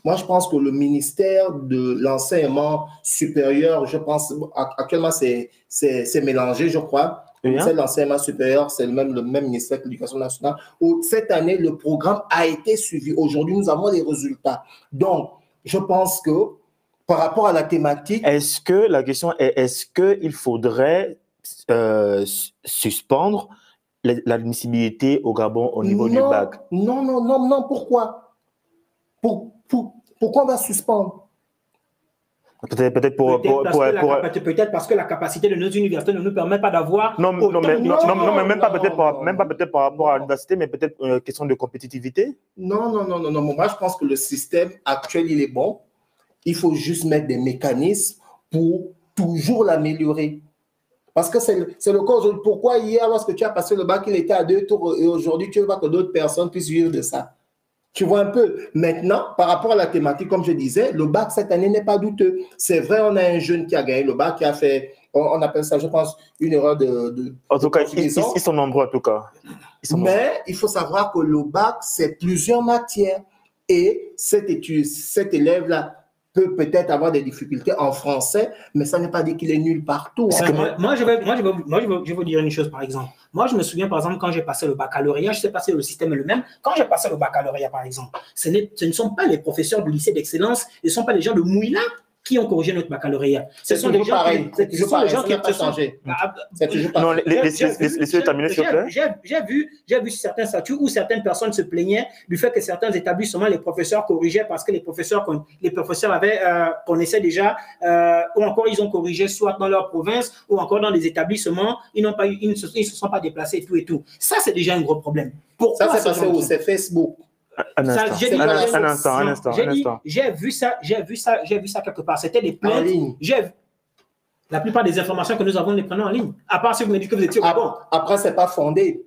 moi, je pense que le ministère de l'enseignement supérieur, je pense, actuellement, c'est mélangé, je crois. Le ministère de l'enseignement supérieur, c'est le même ministère de l'Éducation nationale. Cette année, le programme a été suivi. Aujourd'hui, nous avons les résultats. Donc, je pense que par rapport à la thématique... La question est, est-ce qu'il faudrait suspendre l'admissibilité au Gabon au niveau du bac? Non, pourquoi? Pourquoi on va suspendre? Peut-être parce que la capacité de nos universités ne nous permet pas d'avoir... même pas peut-être par rapport à l'université, mais peut-être question de compétitivité? Non. Moi, je pense que le système actuel, il est bon. Il faut juste mettre des mécanismes pour toujours l'améliorer. Parce que c'est le cas aujourd'hui. Pourquoi hier, lorsque tu as passé le bac, il était à 2 tours et aujourd'hui, tu veux pas que d'autres personnes puissent vivre de ça? Tu vois un peu. Maintenant, par rapport à la thématique, comme je disais, le bac cette année n'est pas douteux. C'est vrai, on a un jeune qui a gagné le bac, qui a fait, on appelle ça, je pense, une erreur de en tout cas, ils sont nombreux, en tout cas. Mais il faut savoir que le bac, c'est plusieurs matières. Et cet élève-là peut-être avoir des difficultés en français, mais ça n'est pas dit qu'il est nul partout. Moi, je vais vous dire une chose, par exemple. Moi, je me souviens, par exemple, quand j'ai passé le baccalauréat, je sais pas si le système est le même. Quand j'ai passé le baccalauréat, par exemple, ce ne sont pas les professeurs du lycée d'excellence, ce ne sont pas les gens de Mouila qui ont corrigé notre baccalauréat. Ce sont des gens qui ont changé. C'est toujours pas. Non, laissez terminer, s'il vous plaît. J'ai vu certains statuts où certaines personnes se plaignaient du fait que certains établissements, les professeurs corrigeaient parce que les professeurs connaissaient déjà, ou encore ils ont corrigé soit dans leur province ou encore dans des établissements, ils ne se sont pas déplacés et tout. Ça, c'est déjà un gros problème. Pourquoi ça, c'est passé où? C'est Facebook. Un instant. J'ai vu ça quelque part. C'était des plaintes. En ligne. La plupart des informations que nous avons, les prenons en ligne. À part si vous me dites que vous étiez au Gabon. Après, c'est pas fondé.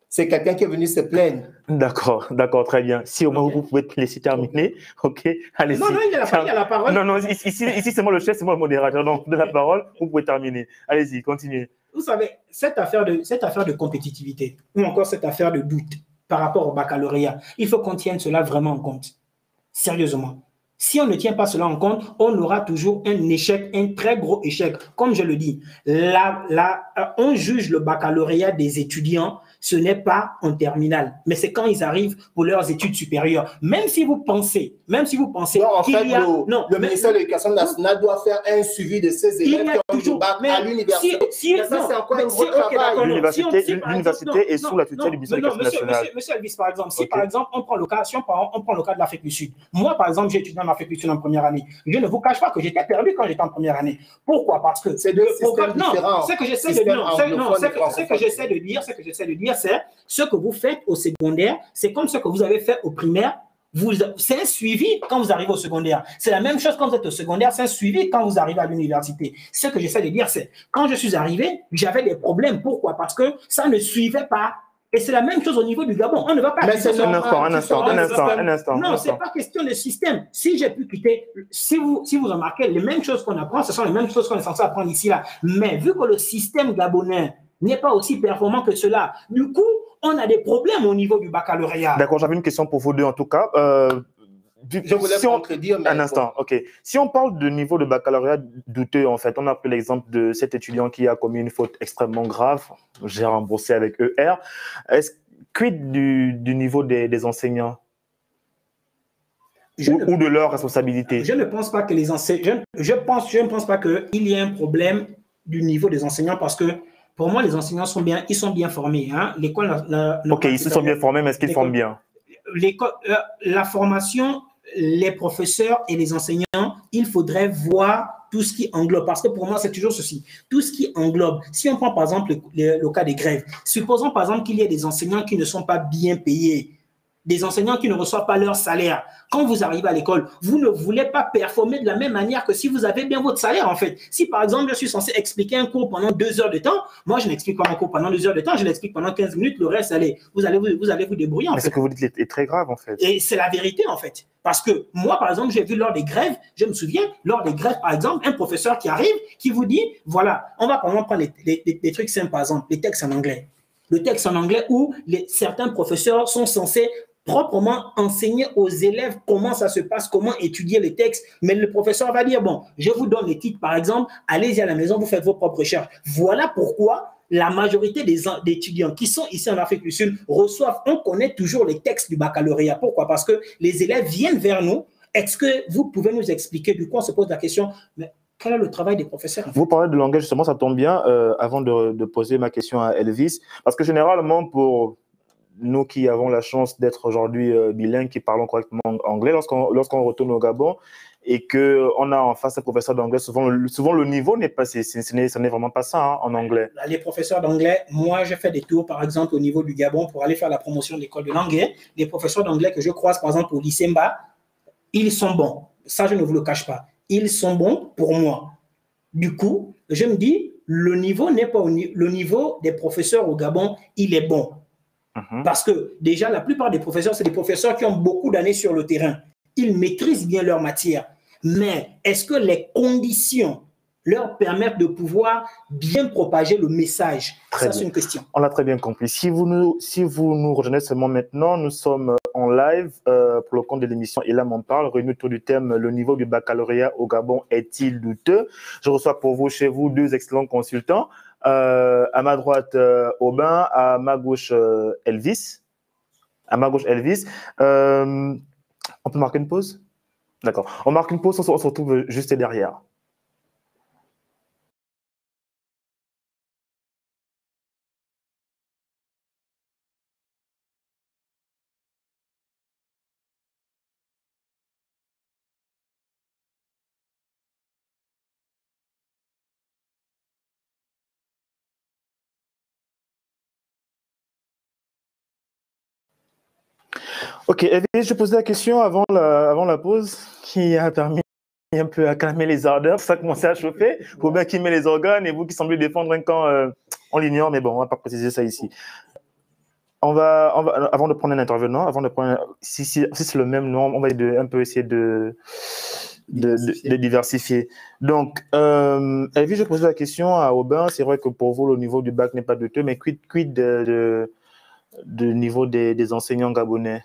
C'est quelqu'un qui est venu se plaindre. D'accord, très bien. Si au moins vous pouvez te laisser terminer, ok, allez-y. Non, il a la parole. Non, ici c'est moi le chef, c'est moi le modérateur. Donc, de la parole, vous pouvez terminer. Allez-y, continuez. Vous savez, cette affaire de compétitivité ou encore cette affaire de doute par rapport au baccalauréat, il faut qu'on tienne cela vraiment en compte. Sérieusement. Si on ne tient pas cela en compte, on aura toujours un échec, un très gros échec. Comme je le dis, on juge le baccalauréat des étudiants, ce n'est pas en terminale, mais c'est quand ils arrivent pour leurs études supérieures. Même si vous pensez qu'il y a... Le ministère de l'Éducation nationale doit faire un suivi de ces élèves qui ont eu le bac à l'université. Ça, c'est encore un gros travail. L'université est sous la tutelle du ministère de l'Éducation nationale. Monsieur Elvis, par exemple, si par exemple, on prend le cas de l'Afrique du Sud. Moi, par exemple, j'ai étudié en Afrique du Sud en première année. Je ne vous cache pas que j'étais perdu quand j'étais en première année. Pourquoi? Parce que c'est deux systèmes différents. Ce que j'essaie de dire, c'est ce que vous faites au secondaire, c'est comme ce que vous avez fait au primaire. C'est un suivi quand vous arrivez au secondaire. C'est la même chose quand vous êtes au secondaire, c'est un suivi quand vous arrivez à l'université. Ce que j'essaie de dire, c'est quand je suis arrivé, j'avais des problèmes. Pourquoi? Parce que ça ne suivait pas. Et c'est la même chose au niveau du Gabon. On ne va pas... Mais c'est un instant. Non, c'est pas question de système. Si j'ai pu quitter, si vous remarquez, les mêmes choses qu'on apprend, ce sont les mêmes choses qu'on est censé apprendre ici, là. Mais vu que le système gabonais n'est pas aussi performant que cela, du coup, on a des problèmes au niveau du baccalauréat. D'accord, j'avais une question pour vous deux en tout cas. Je voulais contredire, mais... Un instant, ok. Si on parle de niveau de baccalauréat douteux, en fait, on a pris l'exemple de cet étudiant qui a commis une faute extrêmement grave. J'ai remboursé avec ER. Quid du niveau des enseignants ou de leur responsabilité? Je ne pense pas que les enseignants... Je ne pense pas qu'il y ait un problème du niveau des enseignants parce que pour moi, les enseignants sont bien formés. Hein. L'école... Ok, ils sont bien formés, mais est-ce qu'ils forment bien? La formation, les professeurs et les enseignants, il faudrait voir tout ce qui englobe. Parce que pour moi, c'est toujours ceci. Tout ce qui englobe. Si on prend par exemple le cas des grèves, supposons par exemple qu'il y ait des enseignants qui ne sont pas bien payés, des enseignants qui ne reçoivent pas leur salaire. Quand vous arrivez à l'école, vous ne voulez pas performer de la même manière que si vous avez bien votre salaire, en fait. Si, par exemple, je suis censé expliquer un cours pendant 2 heures de temps, moi, je n'explique pas mon cours pendant 2 heures de temps, je l'explique pendant 15 minutes, le reste, allez, vous allez vous débrouiller, en fait. Mais ce que vous dites est très grave, en fait. Et c'est la vérité, en fait. Parce que moi, par exemple, j'ai vu lors des grèves, je me souviens, lors des grèves, par exemple, un professeur qui arrive, qui vous dit, voilà, on va prendre des trucs simples, par exemple, les textes en anglais. Le texte en anglais où certains professeurs sont censés proprement enseigner aux élèves comment ça se passe, comment étudier les textes. Mais le professeur va dire, bon, je vous donne les titres, par exemple, allez-y à la maison, vous faites vos propres recherches. Voilà pourquoi la majorité des étudiants qui sont ici en Afrique du Sud reçoivent, on connaît toujours les textes du baccalauréat. Pourquoi? Parce que les élèves viennent vers nous. Est-ce que vous pouvez nous expliquer? Du coup, on se pose la question, mais quel est le travail des professeurs? Vous parlez de langage, justement, ça tombe bien, avant de poser ma question à Elvis, parce que généralement, pour nous qui avons la chance d'être aujourd'hui bilingues, qui parlons correctement anglais, lorsqu'on retourne au Gabon et qu'on a en face un professeur d'anglais, souvent le niveau n'est pas, ce n'est vraiment pas ça hein, en anglais. Les professeurs d'anglais, moi j'ai fait des tours par exemple au niveau du Gabon pour aller faire la promotion de l'école de l'anglais. Les professeurs d'anglais que je croise par exemple au lycée Mba, ils sont bons. Ça, je ne vous le cache pas. Ils sont bons pour moi. Du coup, je me dis, le niveau n'est pas le niveau des professeurs au Gabon, il est bon. Parce que déjà, la plupart des professeurs, c'est des professeurs qui ont beaucoup d'années sur le terrain. Ils maîtrisent bien leur matière. Mais est-ce que les conditions leur permettent de pouvoir bien propager le message? Ça, c'est une question. On l'a très bien compris. Si vous nous rejoignez seulement maintenant, nous sommes en live pour le compte de l'émission Et là, m'en parle, réunis autour du thème « Le niveau du baccalauréat au Gabon est-il douteux ?» Je reçois pour vous, chez vous, 2 excellents consultants. À ma droite, Aubin, à ma gauche, Elvis. On peut marquer une pause? D'accord. On marque une pause, on se retrouve juste derrière. Ok, Evie, je posais la question avant la pause qui a permis un peu à calmer les ardeurs. Ça a commencé à chauffer. Il faut bien qu'il met les organes et vous qui semblez défendre un camp, on l'ignore, mais bon, on ne va pas préciser ça ici. Avant de prendre un intervenant, si c'est le même nom, on va un peu essayer de diversifier. Donc, Evie, je posais la question à Aubin. C'est vrai que pour vous, le niveau du bac n'est pas douteux, mais quid du niveau des enseignants gabonais?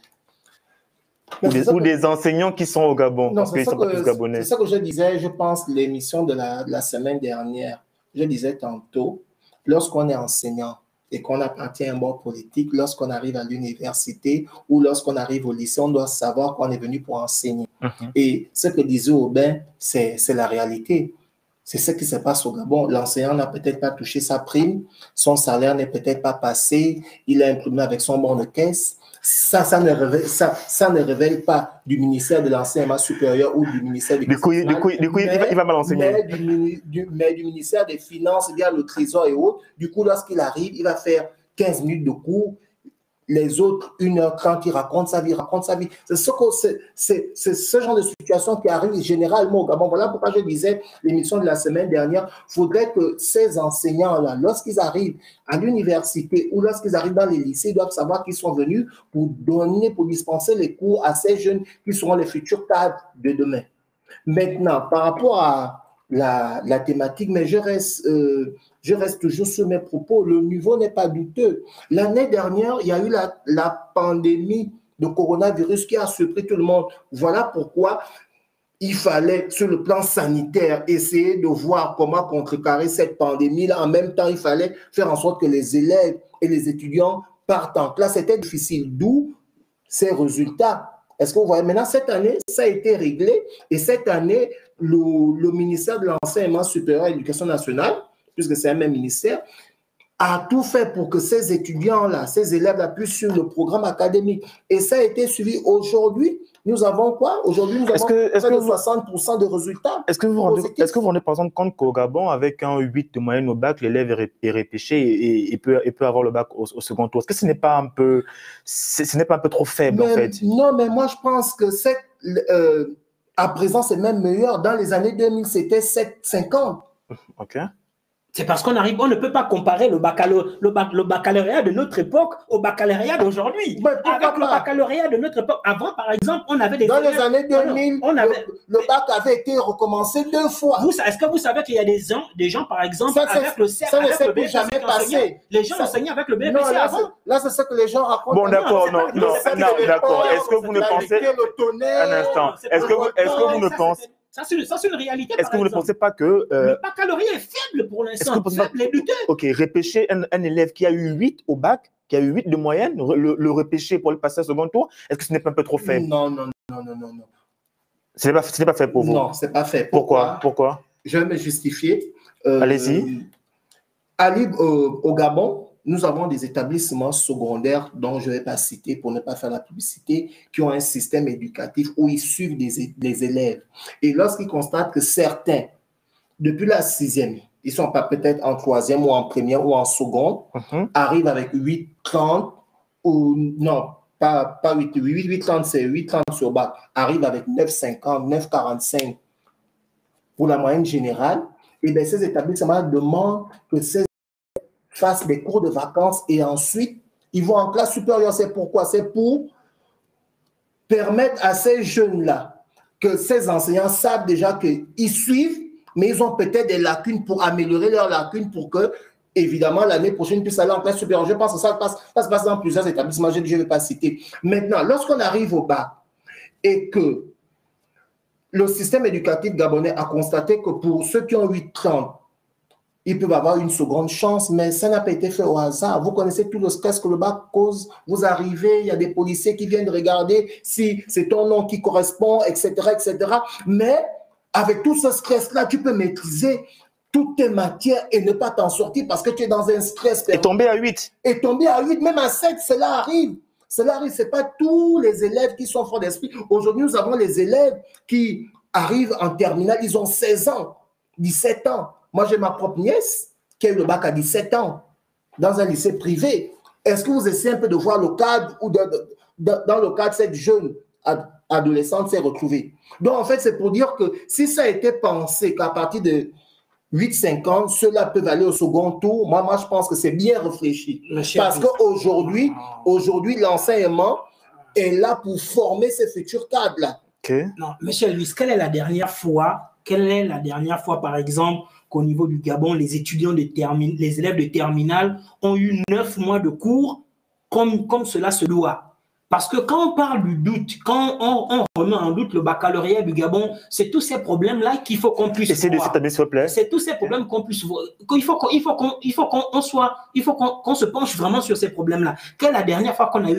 Ou des enseignants qui sont au Gabon, parce qu'ils ne sont pas tous gabonais. C'est ça que je disais, je pense, l'émission de la semaine dernière. Je disais tantôt, lorsqu'on est enseignant et qu'on appartient à un bord politique, lorsqu'on arrive à l'université ou lorsqu'on arrive au lycée, on doit savoir qu'on est venu pour enseigner. Et ce que disait Aubin, c'est la réalité. C'est ce qui se passe au Gabon. L'enseignant n'a peut-être pas touché sa prime, son salaire n'est peut-être pas passé, il a un problème avec son bon de caisse. Ça ne révèle pas du ministère de l'enseignement supérieur ou du ministère du coup, il va mal enseigner. Mais du ministère des Finances, via le Trésor et autres. Du coup, lorsqu'il arrive, il va faire 15 minutes de cours. Les autres, 1h30, il raconte sa vie. C'est ce genre de situation qui arrive généralement au Gabon. Voilà pourquoi je disais l'émission de la semaine dernière, il faudrait que ces enseignants-là, lorsqu'ils arrivent à l'université ou lorsqu'ils arrivent dans les lycées, ils doivent savoir qu'ils sont venus pour dispenser les cours à ces jeunes qui seront les futurs cadres de demain. Maintenant, par rapport à la thématique, mais je reste toujours sur mes propos. Le niveau n'est pas douteux. L'année dernière, il y a eu la pandémie de coronavirus qui a surpris tout le monde. Voilà pourquoi il fallait, sur le plan sanitaire, essayer de voir comment contrecarrer cette pandémie-là. En même temps, il fallait faire en sorte que les élèves et les étudiants partent en classe. C'était difficile, d'où ces résultats. Est-ce que vous voyez, maintenant, cette année, ça a été réglé. Et cette année, le ministère de l'Enseignement supérieur et de l'Éducation nationale, puisque c'est un même ministère, a tout fait pour que ces étudiants-là, ces élèves-là puissent suivre le programme académique. Et ça a été suivi. Aujourd'hui, nous avons quoi? Aujourd'hui, nous avons près de 60% de résultats. Est-ce que vous vous rendez par exemple compte qu'au Gabon, avec un 8 de moyenne au bac, l'élève est repêché et peut avoir le bac au second tour? Est-ce que ce n'est pas un peu trop faible, en fait? Non, mais moi, je pense que à présent, c'est même meilleur. Dans les années 2000, c'était 7,50. OK. C'est parce qu'on ne peut pas comparer le baccalauréat de notre époque au baccalauréat d'aujourd'hui. Avec le baccalauréat de notre époque, avant, par exemple, on avait des... Dans les années 2000, le bac avait été recommencé 2 fois. Est-ce que vous savez qu'il y a des gens, par exemple, avec le CEP, ça ne s'est plus jamais passé. Les gens enseignaient avec le BPC avant. Là, c'est ce que les gens racontent. Bon, d'accord, d'accord. Est-ce que vous ne pensez... Un instant. Est-ce que vous ne pensez... Ça, c'est une réalité. Est-ce que vous ne pensez pas que... le baccalauréat est faible pour l'instant. Faible et douteux. Ok, repêcher un élève qui a eu 8 au bac, qui a eu 8 de moyenne, le repêcher pour le passer au second tour, est-ce que ce n'est pas un peu trop faible? Non. Ce n'est pas fait pour vous? Non, ce n'est pas fait. Pourquoi? Je vais me justifier. Allez-y. Au Gabon, nous avons des établissements secondaires dont je ne vais pas citer pour ne pas faire la publicité, qui ont un système éducatif où ils suivent des élèves. Et lorsqu'ils constatent que certains, depuis la 6e, ils ne sont pas peut-être en 3e ou en première ou en seconde, arrivent avec 8,30 ou non, pas 8,30, c'est 8,30 sur bac, arrivent avec 9,50, 9,45 pour la moyenne générale. Et bien, ces établissements demandent que ces fassent des cours de vacances et ensuite, ils vont en classe supérieure. C'est pourquoi? C'est pour permettre à ces jeunes-là que ces enseignants savent déjà qu'ils suivent, mais ils ont peut-être des lacunes pour améliorer leurs lacunes pour que, évidemment, l'année prochaine, ils puissent aller en classe supérieure. Je pense que ça se passe dans plusieurs établissements, je ne vais pas citer. Maintenant, lorsqu'on arrive au bac et que le système éducatif gabonais a constaté que pour ceux qui ont 8,30, ils peuvent avoir une seconde chance, mais ça n'a pas été fait au hasard. Vous connaissez tout le stress que le bac cause. Vous arrivez, il y a des policiers qui viennent regarder si c'est ton nom qui correspond, etc., etc. Mais avec tout ce stress-là, tu peux maîtriser toutes tes matières et ne pas t'en sortir parce que tu es dans un stress. Et tomber à 8. Et tomber à 8, même à 7, cela arrive. Cela arrive, ce n'est pas tous les élèves qui sont forts d'esprit. Aujourd'hui, nous avons les élèves qui arrivent en terminale, ils ont 16 ans, 17 ans. Moi, j'ai ma propre nièce qui a eu le bac à 17 ans dans un lycée privé. Est-ce que vous essayez un peu de voir le cadre ou dans le cadre, cette jeune adolescente s'est retrouvée? Donc, en fait, c'est pour dire que si ça a été pensé qu'à partir de 8-5 ans, ceux-là peuvent aller au second tour, moi, je pense que c'est bien réfléchi. Parce qu'aujourd'hui, l'enseignement est là pour former ces futurs cadres-là. Okay. Non, monsieur Elvis, quelle est la dernière fois, par exemple, qu'au niveau du Gabon, les étudiants les élèves de terminale ont eu 9 mois de cours comme cela se doit? Parce que quand on parle du doute, quand on remet en doute le baccalauréat du Gabon, c'est tous ces problèmes-là qu'il faut qu'on puisse voir. De s'établir, s'il vous plaît. C'est tous ces problèmes qu'on puisse voir. Il faut qu'on se penche vraiment sur ces problèmes-là. Quelle est la dernière fois qu'on a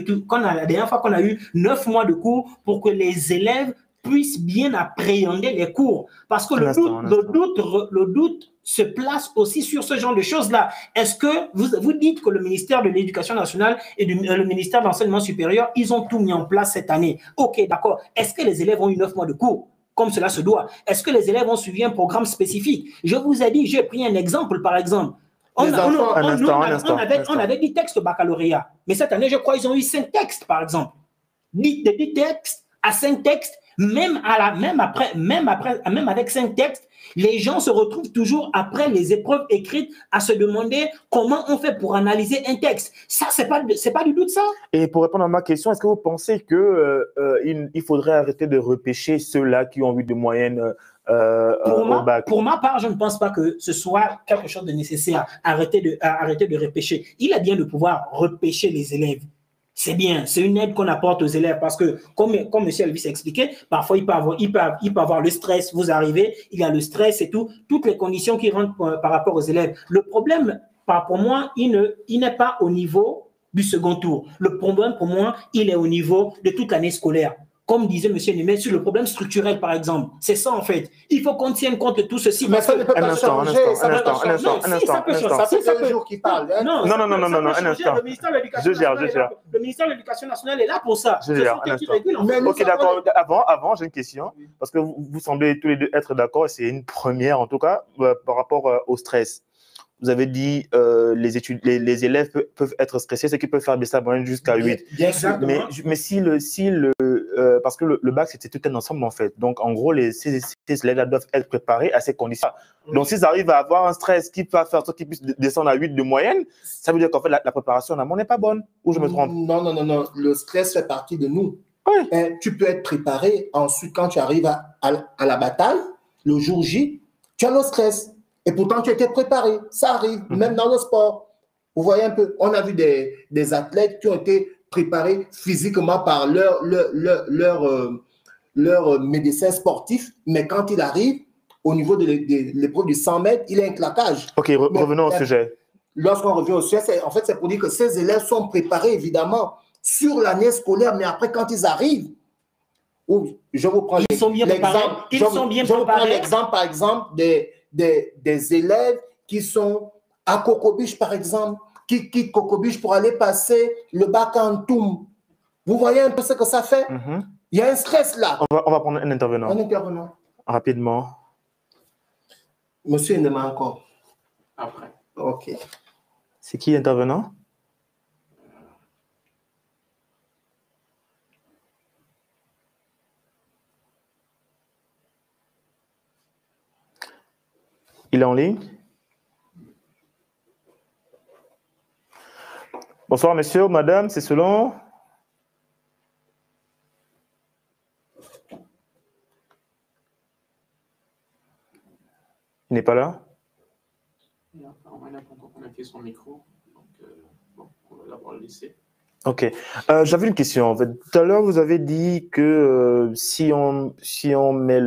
eu 9 mois de cours pour que les élèves puissent bien appréhender les cours? Parce que le doute se place aussi sur ce genre de choses-là. Est-ce que vous dites que le ministère de l'Éducation nationale et le ministère de l'Enseignement supérieur, ils ont tout mis en place cette année? Ok, d'accord. Est-ce que les élèves ont eu 9 mois de cours comme cela se doit? Est-ce que les élèves ont suivi un programme spécifique? Je vous ai dit, j'ai pris un exemple, par exemple. On avait 10 textes baccalauréat, mais cette année, je crois qu'ils ont eu 5 textes, par exemple. 10 textes à 5 textes, même avec 5 textes, les gens se retrouvent toujours après les épreuves écrites à se demander comment on fait pour analyser un texte. Ça, c'est pas du doute, ça. Et pour répondre à ma question, est-ce que vous pensez qu'il faudrait arrêter de repêcher ceux-là qui ont eu de moyenne au bac? Pour ma part, je ne pense pas que ce soit quelque chose de nécessaire. Arrêter de repêcher. Il est bien de pouvoir repêcher les élèves. C'est bien, c'est une aide qu'on apporte aux élèves parce que, comme M. Elvis expliquait, parfois il peut avoir le stress. Vous arrivez, il y a le stress et toutes les conditions qui rentrent par rapport aux élèves. Le problème, pour moi, il n'est pas au niveau du second tour. Le problème, pour moi, il est au niveau de toute l'année scolaire. Comme disait M. Némé, sur le problème structurel, par exemple. C'est ça, en fait. Il faut qu'on tienne compte de tout ceci. Mais ça ne peut pas changer. Ça peut changer. C'est le jour qui parle. Non, un instant. Le ministère de l'Éducation nationale est là pour ça. Ok, d'accord. Avant, j'ai une question. Parce que vous semblez tous les deux être d'accord, et c'est une première, en tout cas, par rapport au stress. Vous avez dit les élèves peuvent être stressés, c'est qu'ils peuvent faire des moyenne jusqu'à 8. Exactement. Mais parce que le bac, c'était tout un ensemble, en fait. Donc, en gros, ces élèves doivent être préparés à ces conditions. Donc, s'ils arrivent à avoir un stress qui peut faire en sorte qu'ils puissent descendre à 8 de moyenne, ça veut dire qu'en fait, la préparation en amont n'est pas bonne. Ou je me trompe? Non. Le stress fait partie de nous. Oui. Tu peux être préparé. Ensuite, quand tu arrives à la bataille, le jour J, tu as le stress. Et pourtant, tu étais préparé. Ça arrive, même dans le sport. Vous voyez un peu, on a vu des athlètes qui ont été préparés physiquement par leur médecin sportif, mais quand il arrive, au niveau de l'épreuve du 100 mètres, il a un claquage. Ok, revenons au sujet. Lorsqu'on revient au sujet, en fait, c'est pour dire que ces élèves sont préparés, évidemment, sur l'année scolaire, mais après, quand ils arrivent, je vous prends l'exemple, par exemple, des élèves qui sont à Cocobiche, par exemple, qui quittent Cocobiche pour aller passer le bac en Toum. Vous voyez un peu ce que ça fait? Il y a un stress là. On va prendre un intervenant. Un intervenant. Rapidement. Monsieur Ndema encore. Après. Ok. C'est qui l'intervenant? Il est en ligne? Bonsoir, monsieur, madame, c'est selon? Il n'est pas là? Il n'a pas encore connecté son micro, donc on va d'abord le laisser. Ok. J'avais une question. En fait, tout à l'heure, vous avez dit que si on met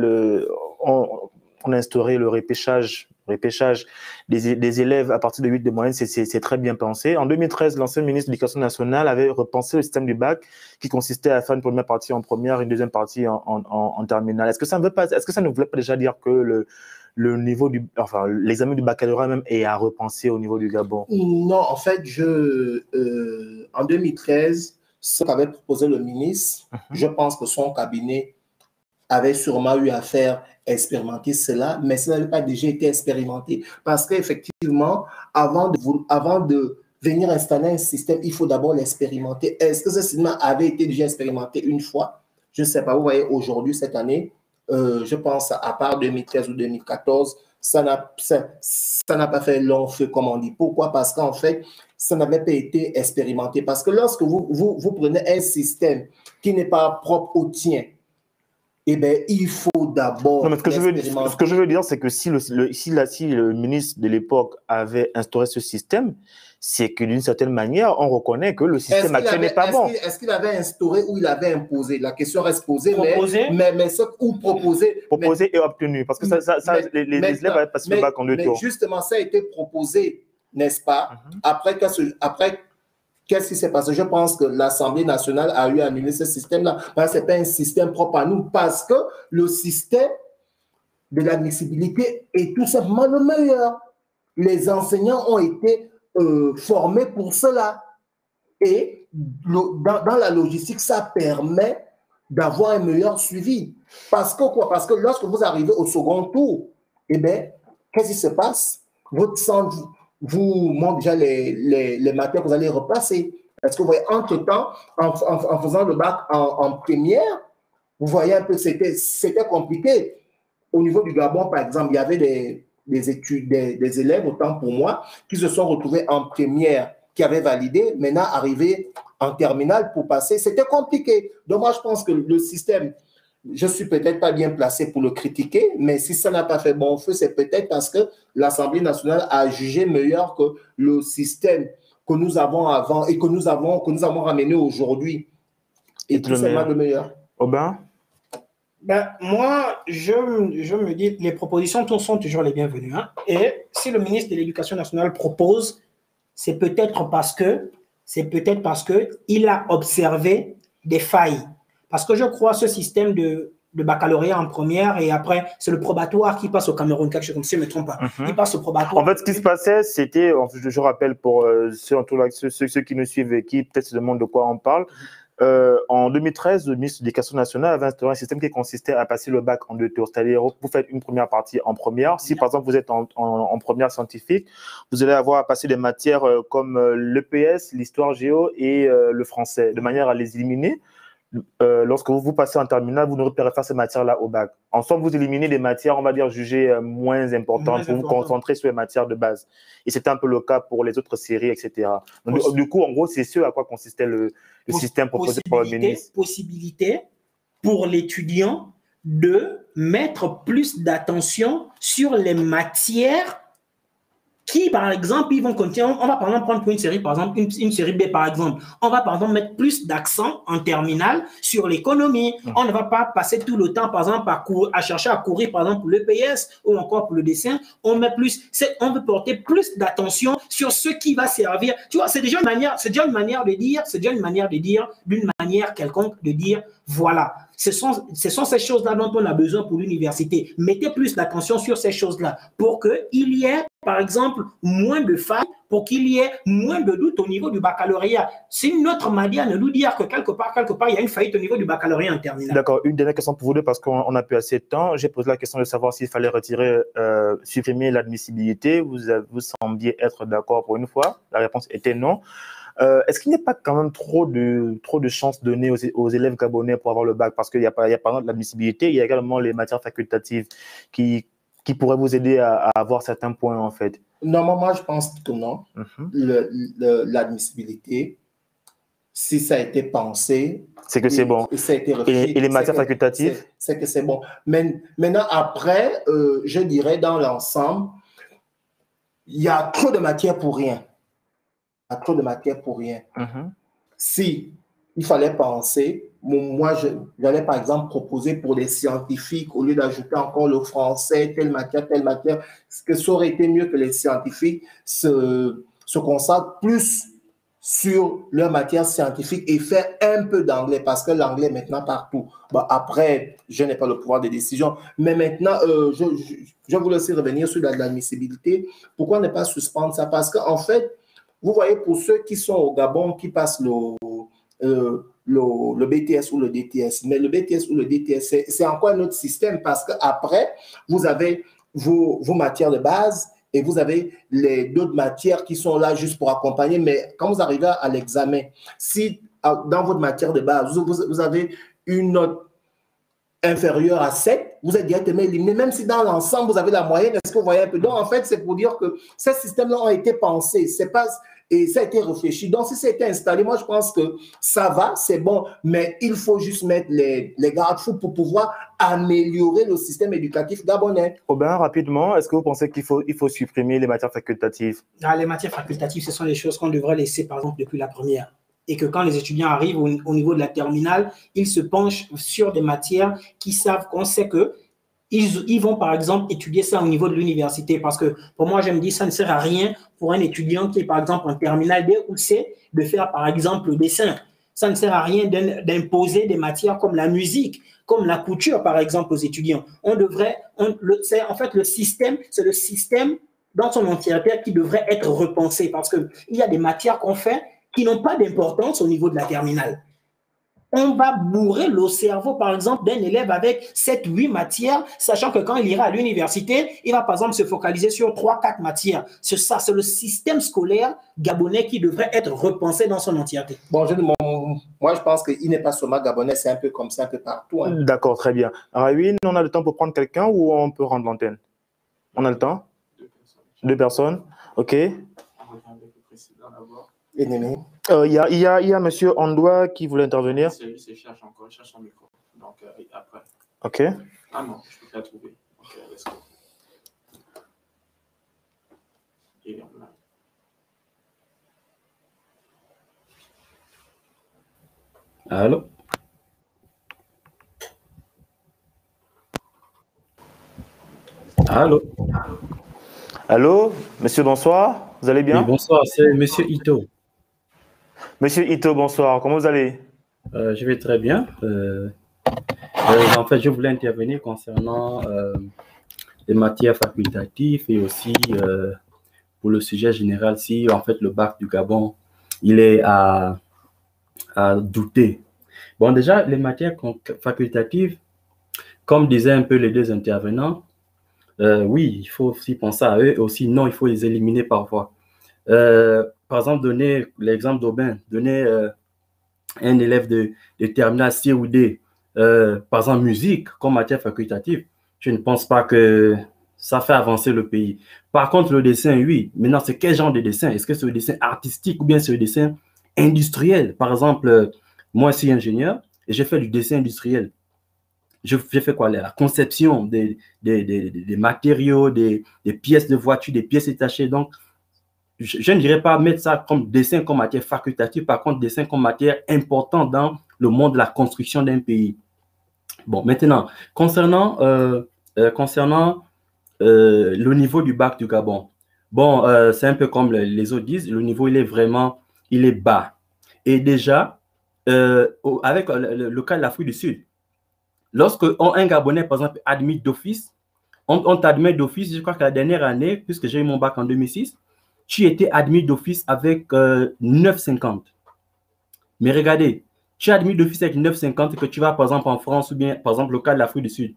on instaurait le repêchage repêchage des élèves à partir de 8 de moyenne, c'est très bien pensé. En 2013, l'ancien ministre de l'Éducation nationale avait repensé le système du bac qui consistait à faire une première partie en première, une deuxième partie en terminale. Est-ce que ça ne voulait pas déjà dire que l'examen du baccalauréat même est à repenser au niveau du Gabon? Non, en fait, en 2013, ce qu'avait proposé le ministre, je pense que son cabinet avait sûrement eu à faire expérimenter cela, mais ça n'avait pas déjà été expérimenté. Parce qu'effectivement, avant de venir installer un système, il faut d'abord l'expérimenter. Est-ce que ce système avait été déjà expérimenté une fois? Je ne sais pas. Vous voyez, aujourd'hui, cette année, je pense, à part 2013 ou 2014, ça n'a pas fait long feu, comme on dit. Pourquoi? Parce qu'en fait, ça n'avait pas été expérimenté. Parce que lorsque vous prenez un système qui n'est pas propre au tien, eh bien, il faut d'abord. Non, mais ce que je veux dire, c'est que si le ministre de l'époque avait instauré ce système, c'est que d'une certaine manière, on reconnaît que le système actuel n'est pas bon. Est-ce qu'il avait instauré ou il avait imposé? La question reste posée. Proposer. Mais ce ou proposer. Proposer et obtenu. Parce que les élèves avaient passé le bac en 2 tours. Mais justement, ça a été proposé, n'est-ce pas? Après, qu'est-ce qui s'est passé? Je pense que l'Assemblée nationale a eu à annuler ce système-là. Ce n'est pas un système propre à nous parce que le système de l'admissibilité est tout simplement le meilleur. Les enseignants ont été formés pour cela. Et dans la logistique, ça permet d'avoir un meilleur suivi. Parce que quoi? Parce que lorsque vous arrivez au second tour, eh bien, qu'est-ce qui se passe? Votre centre vous montre déjà les matières que vous allez repasser. Parce que vous voyez, entre-temps, en faisant le bac en première, vous voyez un peu, c'était compliqué. Au niveau du Gabon, par exemple, il y avait des élèves, autant pour moi, qui se sont retrouvés en première, qui avaient validé, maintenant arrivés en terminale pour passer. C'était compliqué. Donc moi, je pense que le système, je ne suis peut-être pas bien placé pour le critiquer, mais si ça n'a pas fait bon feu, c'est peut-être parce que l'Assemblée nationale a jugé meilleur que le système que nous avons avant et que nous avons ramené aujourd'hui. Et tout simplement le meilleur. Aubin? Moi, je me dis, les propositions sont toujours les bienvenues. Hein. Et si le ministre de l'Éducation nationale propose, c'est peut-être parce qu'il a observé des failles. Parce que je crois ce système de baccalauréat en première et après, c'est le probatoire qui passe au Cameroun, quelque chose comme ça, si je ne me trompe pas. Il passe au probatoire. En fait, ce qui se passait, c'était, je rappelle pour ceux qui nous suivent et qui peut-être se demandent de quoi on parle, en 2013, le ministre de l'Éducation nationale avait instauré un système qui consistait à passer le bac en 2 tours. C'est-à-dire, vous faites une première partie en première. Si, par exemple, vous êtes en première scientifique, vous allez avoir à passer des matières comme l'EPS, l'histoire géo et le français, de manière à les éliminer. Lorsque vous passez en terminale, vous ne repérez pas ces matières-là au bac. En somme, vous éliminez des matières, on va dire, jugées moins importantes pour vous concentrer sur les matières de base. Et c'était un peu le cas pour les autres séries, etc. Donc, du coup, en gros, c'est ce à quoi consistait le système proposé par le ministre. Possibilité pour l'étudiant de mettre plus d'attention sur les matières qui, par exemple, ils vont continuer. On va par exemple prendre pour une série, par exemple, une série B, par exemple. On va par exemple mettre plus d'accent en terminale sur l'économie. On ne va pas passer tout le temps, par exemple, à chercher à courir, par exemple, pour l'EPS ou encore pour le dessin. On veut porter plus d'attention sur ce qui va servir. Tu vois, c'est déjà une manière de dire, d'une manière quelconque, de dire, voilà. Ce sont ces choses-là dont on a besoin pour l'université. Mettez plus d'attention sur ces choses-là pour qu'il y ait, par exemple, moins de failles, pour qu'il y ait moins de doutes au niveau du baccalauréat. C'est une autre manière de nous dire que quelque part, il y a une faillite au niveau du baccalauréat en terminale. D'accord. Une dernière question pour vous deux, parce qu'on n'a plus assez de temps. J'ai posé la question de savoir s'il fallait supprimer l'admissibilité. Vous sembliez être d'accord pour une fois. La réponse était non. Est-ce qu'il n'y a pas quand même trop de chances données aux élèves gabonais pour avoir le bac? Parce qu'il y a par exemple l'admissibilité, il y a également les matières facultatives qui pourraient vous aider à avoir certains points, en fait. Non, moi, je pense que non. L'admissibilité, si ça a été pensé... C'est que c'est bon. Ça a été réfléchi, et les matières facultatives? C'est que c'est bon. Mais maintenant, après, je dirais dans l'ensemble, il y a trop de matières pour rien. Si il fallait penser, moi, j'allais par exemple proposer pour les scientifiques, au lieu d'ajouter encore le français, telle matière, que ça aurait été mieux que les scientifiques se concentrent plus sur leur matière scientifique et faire un peu d'anglais, parce que l'anglais est maintenant partout. Bon, après, je n'ai pas le pouvoir de décision, mais maintenant, je voulais aussi revenir sur l'admissibilité. Pourquoi ne pas suspendre ça? Parce qu'en fait, vous voyez, pour ceux qui sont au Gabon, qui passent le BTS ou le DTS, mais le BTS ou le DTS, c'est encore un autre système, parce qu'après, vous avez vos matières de base, et vous avez les d'autres matières qui sont là juste pour accompagner. Mais quand vous arrivez à l'examen, si dans votre matière de base, vous avez une note inférieure à 7, vous êtes directement éliminé. Même si dans l'ensemble, vous avez la moyenne, est-ce que vous voyez un peu? Donc, en fait, c'est pour dire que ces systèmes-là ont été pensés. C'est pas... Et ça a été réfléchi. Donc, si ça a été installé, moi, je pense que ça va, c'est bon, mais il faut juste mettre les garde-fous pour pouvoir améliorer le système éducatif gabonais. Robin, rapidement, est-ce que vous pensez qu'il faut supprimer les matières facultatives? Les matières facultatives, ce sont les choses qu'on devrait laisser, par exemple, depuis la première. Et que quand les étudiants arrivent au niveau de la terminale, ils se penchent sur des matières qui savent qu'on sait que ils vont, par exemple, étudier ça au niveau de l'université, parce que pour moi, je me dis, ça ne sert à rien pour un étudiant qui est, par exemple, en terminale B ou C, de faire, par exemple, le dessin. Ça ne sert à rien d'imposer des matières comme la musique, comme la couture, par exemple, aux étudiants. En fait, le système, c'est le système dans son entièreté qui devrait être repensé, parce qu'il y a des matières qu'on fait qui n'ont pas d'importance au niveau de la terminale. On va bourrer le cerveau, par exemple, d'un élève avec 7-8 matières, sachant que quand il ira à l'université, il va, par exemple, se focaliser sur 3-4 matières. C'est ça, c'est le système scolaire gabonais qui devrait être repensé dans son entièreté. Bon, moi, je pense qu'il n'est pas seulement gabonais, c'est un peu comme ça, un peu partout. Hein. D'accord, très bien. Rawin, on a le temps pour prendre quelqu'un ou on peut rendre l'antenne? On a le temps? 2 personnes. OK. Ennemi. Il y a M. Andoua qui voulait intervenir. Il cherche encore, il cherche son micro. Donc, après. OK. Ah non, je peux pas la trouver. OK, let's go. Il est en live. Allô? Allô? Allô, monsieur, bonsoir. Vous allez bien? Oui, bonsoir, c'est monsieur Ito. Monsieur Ito, bonsoir. Comment vous allez? Je vais très bien. En fait, je voulais intervenir concernant les matières facultatives et aussi pour le sujet général, si en fait le bac du Gabon, il est à douter. Bon, déjà, les matières facultatives, comme disaient un peu les deux intervenants, oui, il faut aussi penser à eux et aussi non, il faut les éliminer parfois. Par exemple, donner l'exemple d'Aubin, donner un élève de terminale C ou D, par exemple musique comme matière facultative, je ne pense pas que ça fait avancer le pays. Par contre, le dessin, oui. Maintenant, c'est quel genre de dessin? Est-ce que c'est le dessin artistique ou bien c'est le dessin industriel? Par exemple, moi, je suis ingénieur et j'ai fait du dessin industriel. J'ai fait quoi? La conception des matériaux, des pièces de voiture, des pièces détachées. Donc, je ne dirais pas mettre ça comme dessin comme matière facultative, par contre, dessin comme matière importante dans le monde de la construction d'un pays. Bon, maintenant, concernant le niveau du bac du Gabon, bon, c'est un peu comme les autres disent, le niveau, il est bas. Et déjà, avec le cas de l'Afrique du Sud, lorsque un Gabonais, par exemple, admis d'office, on t'admet d'office, je crois que la dernière année, puisque j'ai eu mon bac en 2006, tu étais admis d'office avec 9,50. Mais regardez, tu es admis d'office avec 9,50 et que tu vas, par exemple, en France ou bien, par exemple, le cas de l'Afrique du Sud.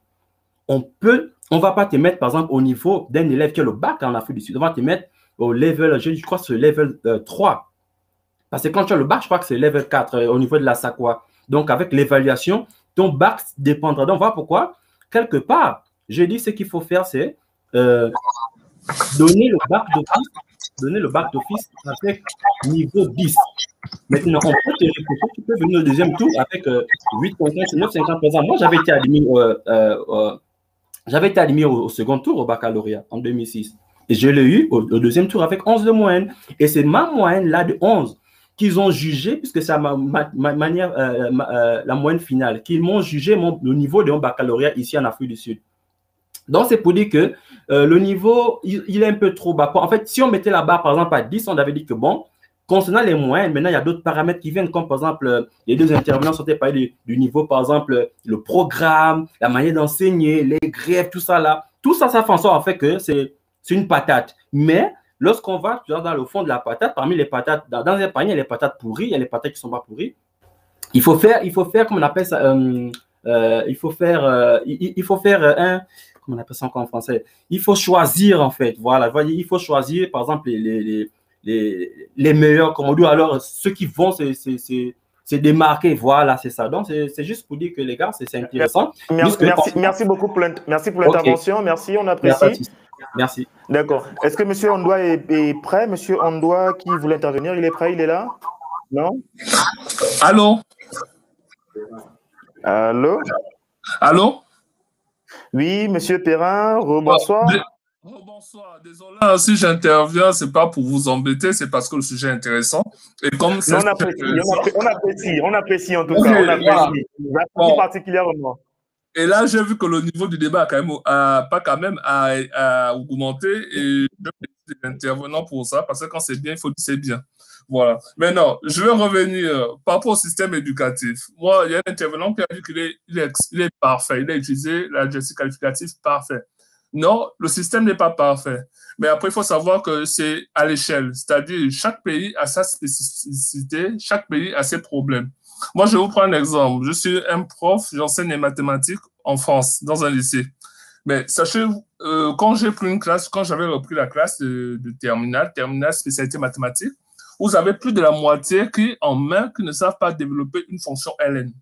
On ne va pas te mettre, par exemple, au niveau d'un élève qui a le bac en Afrique du Sud. On va te mettre au level, je crois que c'est le level 3. Parce que quand tu as le bac, je crois que c'est le level 4 au niveau de la SACOA. Donc, avec l'évaluation, ton bac dépendra. Donc, voilà pourquoi, quelque part, je dis ce qu'il faut faire, c'est donner le bac d'office avec niveau 10. Maintenant, on peut te réfléchir, tu peux venir au deuxième tour avec 8,50, 9,50 par exemple. Moi, j'avais été admis au second tour au baccalauréat en 2006. Et je l'ai eu au deuxième tour avec 11 de moyenne. Et c'est ma moyenne là de 11 qu'ils ont jugé, puisque c'est manière, la moyenne finale, qu'ils m'ont jugé le niveau de mon baccalauréat ici en Afrique du Sud. Donc, c'est pour dire que le niveau, il est un peu trop bas. En fait, si on mettait la barre, par exemple, à 10, on avait dit que bon, concernant les moyens, maintenant, il y a d'autres paramètres qui viennent, comme par exemple, les deux intervenants sont parlé du niveau, par exemple, le programme, la manière d'enseigner, les grèves, tout ça là. Tout ça, ça fait en sorte en fait que c'est une patate. Mais lorsqu'on va dans le fond de la patate, parmi les patates, dans un panier, il y a les patates pourries, il y a les patates qui ne sont pas pourries. Il faut faire, comment on appelle ça, il faut faire un, comment on appelle ça encore en français, il faut choisir en fait, voilà, voyez, il faut choisir par exemple les meilleurs, comme on dit, alors ceux qui vont se démarquer, voilà, c'est ça. Donc, c'est juste pour dire que les gars, c'est intéressant. Merci beaucoup pour l'intervention, okay. Merci, on apprécie. Merci. D'accord. Est-ce que M. Ondoa est prêt? M. Ondoa qui voulait intervenir, il est prêt, il est là? Non? Allô? Allô? Allô? Oui, M. Perrin, bonsoir. Bonsoir, désolé si j'interviens, c'est pas pour vous embêter, c'est parce que le sujet est intéressant. Et comme on apprécie en tout cas, on apprécie, bon. Particulièrement. Et là, j'ai vu que le niveau du débat a augmenté et je remercie les intervenants pour ça, parce que quand c'est bien, il faut dire c'est bien. Voilà. Maintenant, je vais revenir par rapport au système éducatif. Moi, il y a un intervenant qui a dit qu'il est parfait, il a utilisé l'adjectif qualificatif parfait. Non, le système n'est pas parfait. Mais après, il faut savoir que c'est à l'échelle. C'est-à-dire, chaque pays a sa spécificité, chaque pays a ses problèmes. Moi, je vais vous prendre un exemple. Je suis un prof, j'enseigne les mathématiques en France, dans un lycée. Mais sachez, quand j'ai pris une classe, quand j'avais repris la classe de terminale spécialité mathématiques, vous avez plus de la moitié qui ne savent pas développer une fonction ln.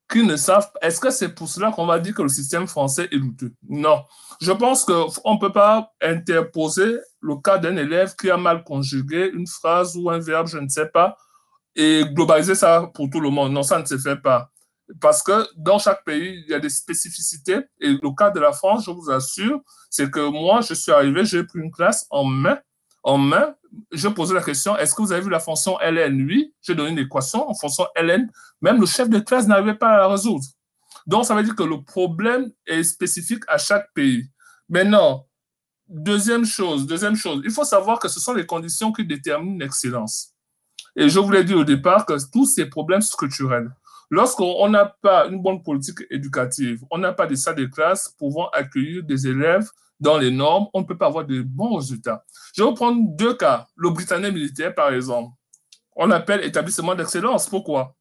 Qui ne savent pas. Est-ce que c'est pour cela qu'on va dire que le système français est douteux? Non. Je pense qu'on ne peut pas interposer le cas d'un élève qui a mal conjugué une phrase ou un verbe, je ne sais pas, et globaliser ça pour tout le monde. Non, ça ne se fait pas. Parce que dans chaque pays, il y a des spécificités. Et le cas de la France, je vous assure, c'est que moi, je suis arrivé, j'ai pris une classe en main. Je posais la question, est-ce que vous avez vu la fonction ln? Oui, j'ai donné une équation en fonction ln. Même le chef de classe n'arrivait pas à la résoudre. Donc, ça veut dire que le problème est spécifique à chaque pays. Maintenant, deuxième chose, il faut savoir que ce sont les conditions qui déterminent l'excellence. Et je vous l'ai dit au départ que tous ces problèmes structurels, lorsqu'on n'a pas une bonne politique éducative, on n'a pas des salles de classe pouvant accueillir des élèves dans les normes, on ne peut pas avoir de bons résultats. Je vais vous prendre deux cas. Le Britannique militaire, par exemple, on l'appelle établissement d'excellence. Pourquoi?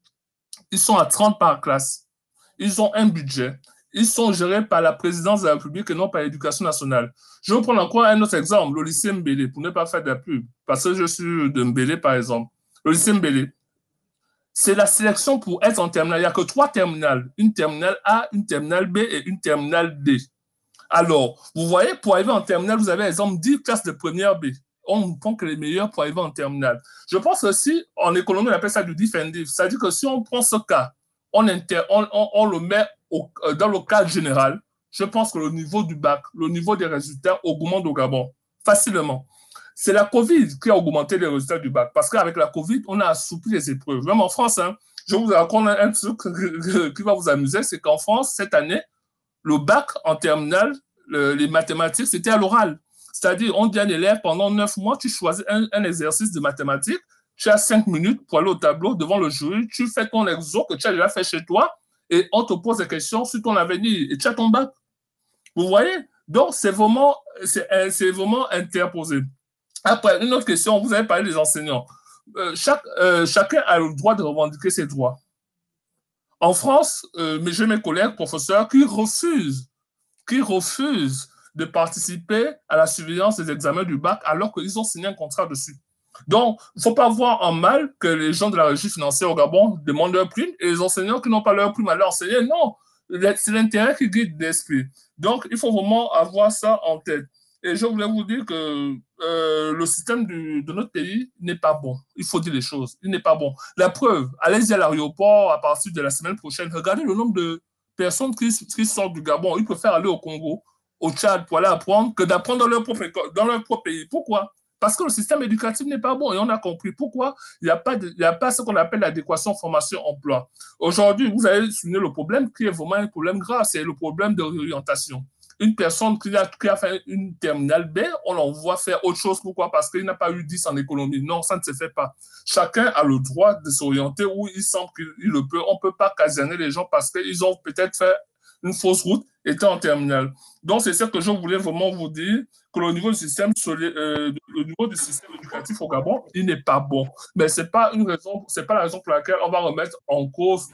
Ils sont à 30 par classe. Ils ont un budget. Ils sont gérés par la présidence de la République et non par l'éducation nationale. Je vais vous prendre encore un autre exemple, le lycée Mbélé, pour ne pas faire de la pub, parce que je suis de Mbélé, par exemple. Le lycée Mbélé, c'est la sélection pour être en terminale. Il n'y a que 3 terminales. Une terminale A, une terminale B et une terminale D. Alors, vous voyez, pour arriver en terminale, vous avez, par exemple, 10 classes de première B. On prend que les meilleurs pour arriver en terminale. Je pense aussi, en économie, on appelle ça du diff and diff. C'est-à-dire que si on prend ce cas, on le met dans le cadre général, je pense que le niveau du bac, le niveau des résultats augmente au Gabon, facilement. C'est la COVID qui a augmenté les résultats du bac. Parce qu'avec la COVID, on a assoupli les épreuves. Même en France, hein, je vous raconte un truc qui va vous amuser, c'est qu'en France, cette année, le bac en terminale, les mathématiques, c'était à l'oral. C'est-à-dire, on dit à un élève, pendant 9 mois, tu choisis un exercice de mathématiques, tu as 5 minutes pour aller au tableau devant le jury, tu fais ton exo que tu as déjà fait chez toi, et on te pose des questions sur ton avenir, et tu as ton bac. Vous voyez? Donc, c'est vraiment interposé. Après, une autre question, vous avez parlé des enseignants. Chacun a le droit de revendiquer ses droits. En France, j'ai mes collègues professeurs qui refusent de participer à la surveillance des examens du bac alors qu'ils ont signé un contrat dessus. Donc, il ne faut pas voir en mal que les gens de la régie financière au Gabon demandent leur prime et les enseignants qui n'ont pas leur prime à leur enseigner. Non, c'est l'intérêt qui guide l'esprit. Donc, il faut vraiment avoir ça en tête. Et je voulais vous dire que le système de notre pays n'est pas bon. Il faut dire les choses. Il n'est pas bon. La preuve, allez-y à l'aéroport à partir de la semaine prochaine. Regardez le nombre de personnes qui sortent du Gabon. Ils préfèrent aller au Congo, au Tchad pour aller apprendre que d'apprendre dans leur propre pays. Pourquoi? Parce que le système éducatif n'est pas bon. Et on a compris pourquoi il n'y a pas ce qu'on appelle l'adéquation formation-emploi. Aujourd'hui, vous avez souligné le problème qui est vraiment un problème grave, c'est le problème de réorientation. Une personne qui a fait une terminale B, on l'envoie faire autre chose. Pourquoi? Parce qu'il n'a pas eu 10 en économie. Non, ça ne se fait pas. Chacun a le droit de s'orienter où il semble qu'il le peut. On ne peut pas caserner les gens parce qu'ils ont peut-être fait une fausse route étant en terminale. Donc, c'est ça que je voulais vraiment vous dire, que le niveau du système, éducatif au Gabon, il n'est pas bon. Mais ce n'est pas la raison pour laquelle on va remettre en cause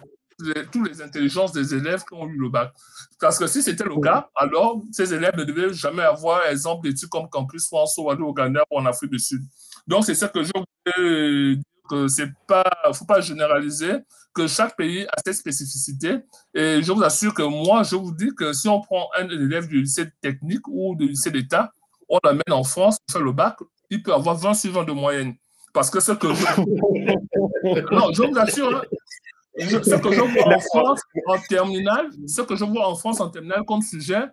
toutes les intelligences des élèves qui ont eu le bac. Parce que si c'était le cas, alors ces élèves ne devaient jamais avoir exemple d'études comme Campus France ou au Ghana ou en Afrique du Sud. Donc, c'est ça que je voulais dire, que il ne faut pas généraliser, que chaque pays a ses spécificités. Et je vous assure que moi, je vous dis que si on prend un élève du lycée technique ou du lycée d'État, on l'amène en France, on fait le bac, il peut avoir 20 sur 20 de moyenne. Parce que ce que non, je vous assure, hein, ce que je vois en France en terminale, comme sujet,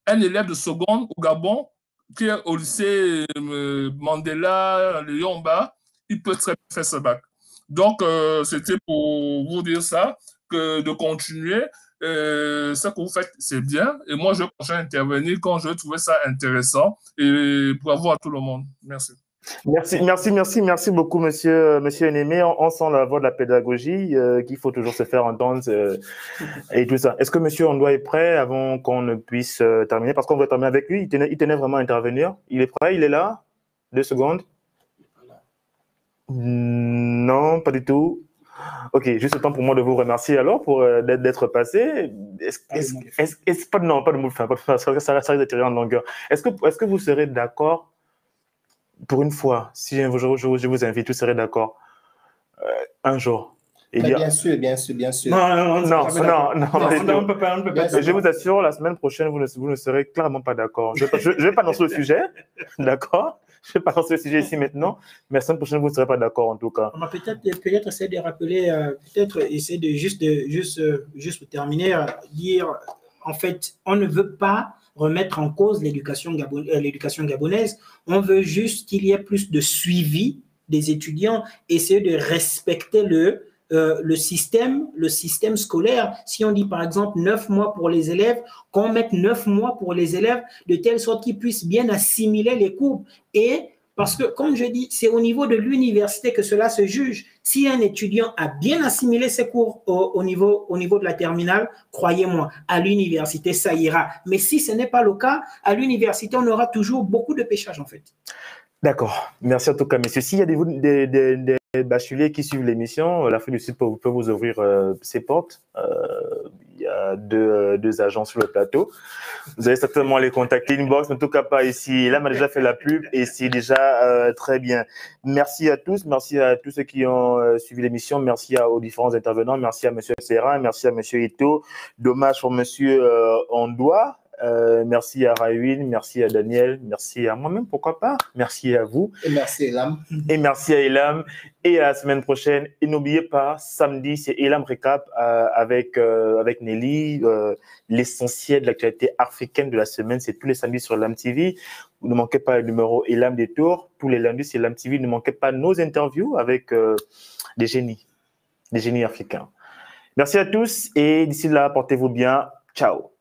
un élève de seconde au Gabon qui est au lycée Mandela, Léon-Ba, il peut très bien faire ce bac. Donc, c'était pour vous dire ça, que de continuer. Ce que vous faites, c'est bien. Et moi, je vais intervenir quand je trouvais ça intéressant. Et bravo à tout le monde. Merci. Merci beaucoup, monsieur Némé. On sent la voix de la pédagogie, qu'il faut toujours se faire entendre et tout ça. Est-ce que monsieur Ondoa est prêt avant qu'on ne puisse terminer? Parce qu'on va terminer avec lui. Il tenait vraiment à intervenir. Il est prêt? Il est là? 2 secondes. Non, pas du tout. Ok, juste le temps pour moi de vous remercier alors pour d'être passé. Non, pas de moule fin, ça risque de tirer en longueur. Est-ce que vous serez d'accord? Pour une fois, si je vous invite, vous serez d'accord un jour. Bien sûr. Non, on peut pas. Je vous assure, la semaine prochaine, vous ne serez clairement pas d'accord. Je vais pas lancer le sujet, d'accord? Je ne vais pas lancer le sujet ici maintenant, mais la semaine prochaine, vous ne serez pas d'accord en tout cas. On va peut-être essayer de rappeler, essayer de juste pour terminer, dire, en fait, on ne veut pas remettre en cause l'éducation gabonaise. On veut juste qu'il y ait plus de suivi des étudiants, essayer de respecter le système scolaire. Si on dit par exemple 9 mois pour les élèves, qu'on mette 9 mois pour les élèves de telle sorte qu'ils puissent bien assimiler les cours. Et parce que, comme je dis, c'est au niveau de l'université que cela se juge. Si un étudiant a bien assimilé ses cours au niveau de la terminale, croyez-moi, à l'université, ça ira. Mais si ce n'est pas le cas, à l'université, on aura toujours beaucoup de péchage, en fait. D'accord. Merci en tout cas, messieurs. S'il y a des bacheliers qui suivent l'émission, l'Afrique du Sud peut vous ouvrir ses portes. Il y a deux agents sur le plateau. Vous allez certainement les contacter inbox, en tout cas pas ici. Là, on a déjà fait la pub et c'est déjà très bien. Merci à tous ceux qui ont suivi l'émission. Merci aux différents intervenants. Merci à M. Serra, merci à M. Ito. Dommage pour M. Ondoa. Merci à Rayvin, merci à Daniel, merci à moi-même, pourquoi pas. Merci à vous. Et merci à Elam. Et merci à Elam. Et à la semaine prochaine. Et n'oubliez pas, samedi, c'est Elam Recap avec Nelly. L'essentiel de l'actualité africaine de la semaine, c'est tous les samedis sur Elam TV. Vous ne manquez pas le numéro Elam des Tours. Tous les lundis, c'est Elam TV. Ne manquez pas nos interviews avec des génies africains. Merci à tous et d'ici là, portez-vous bien. Ciao.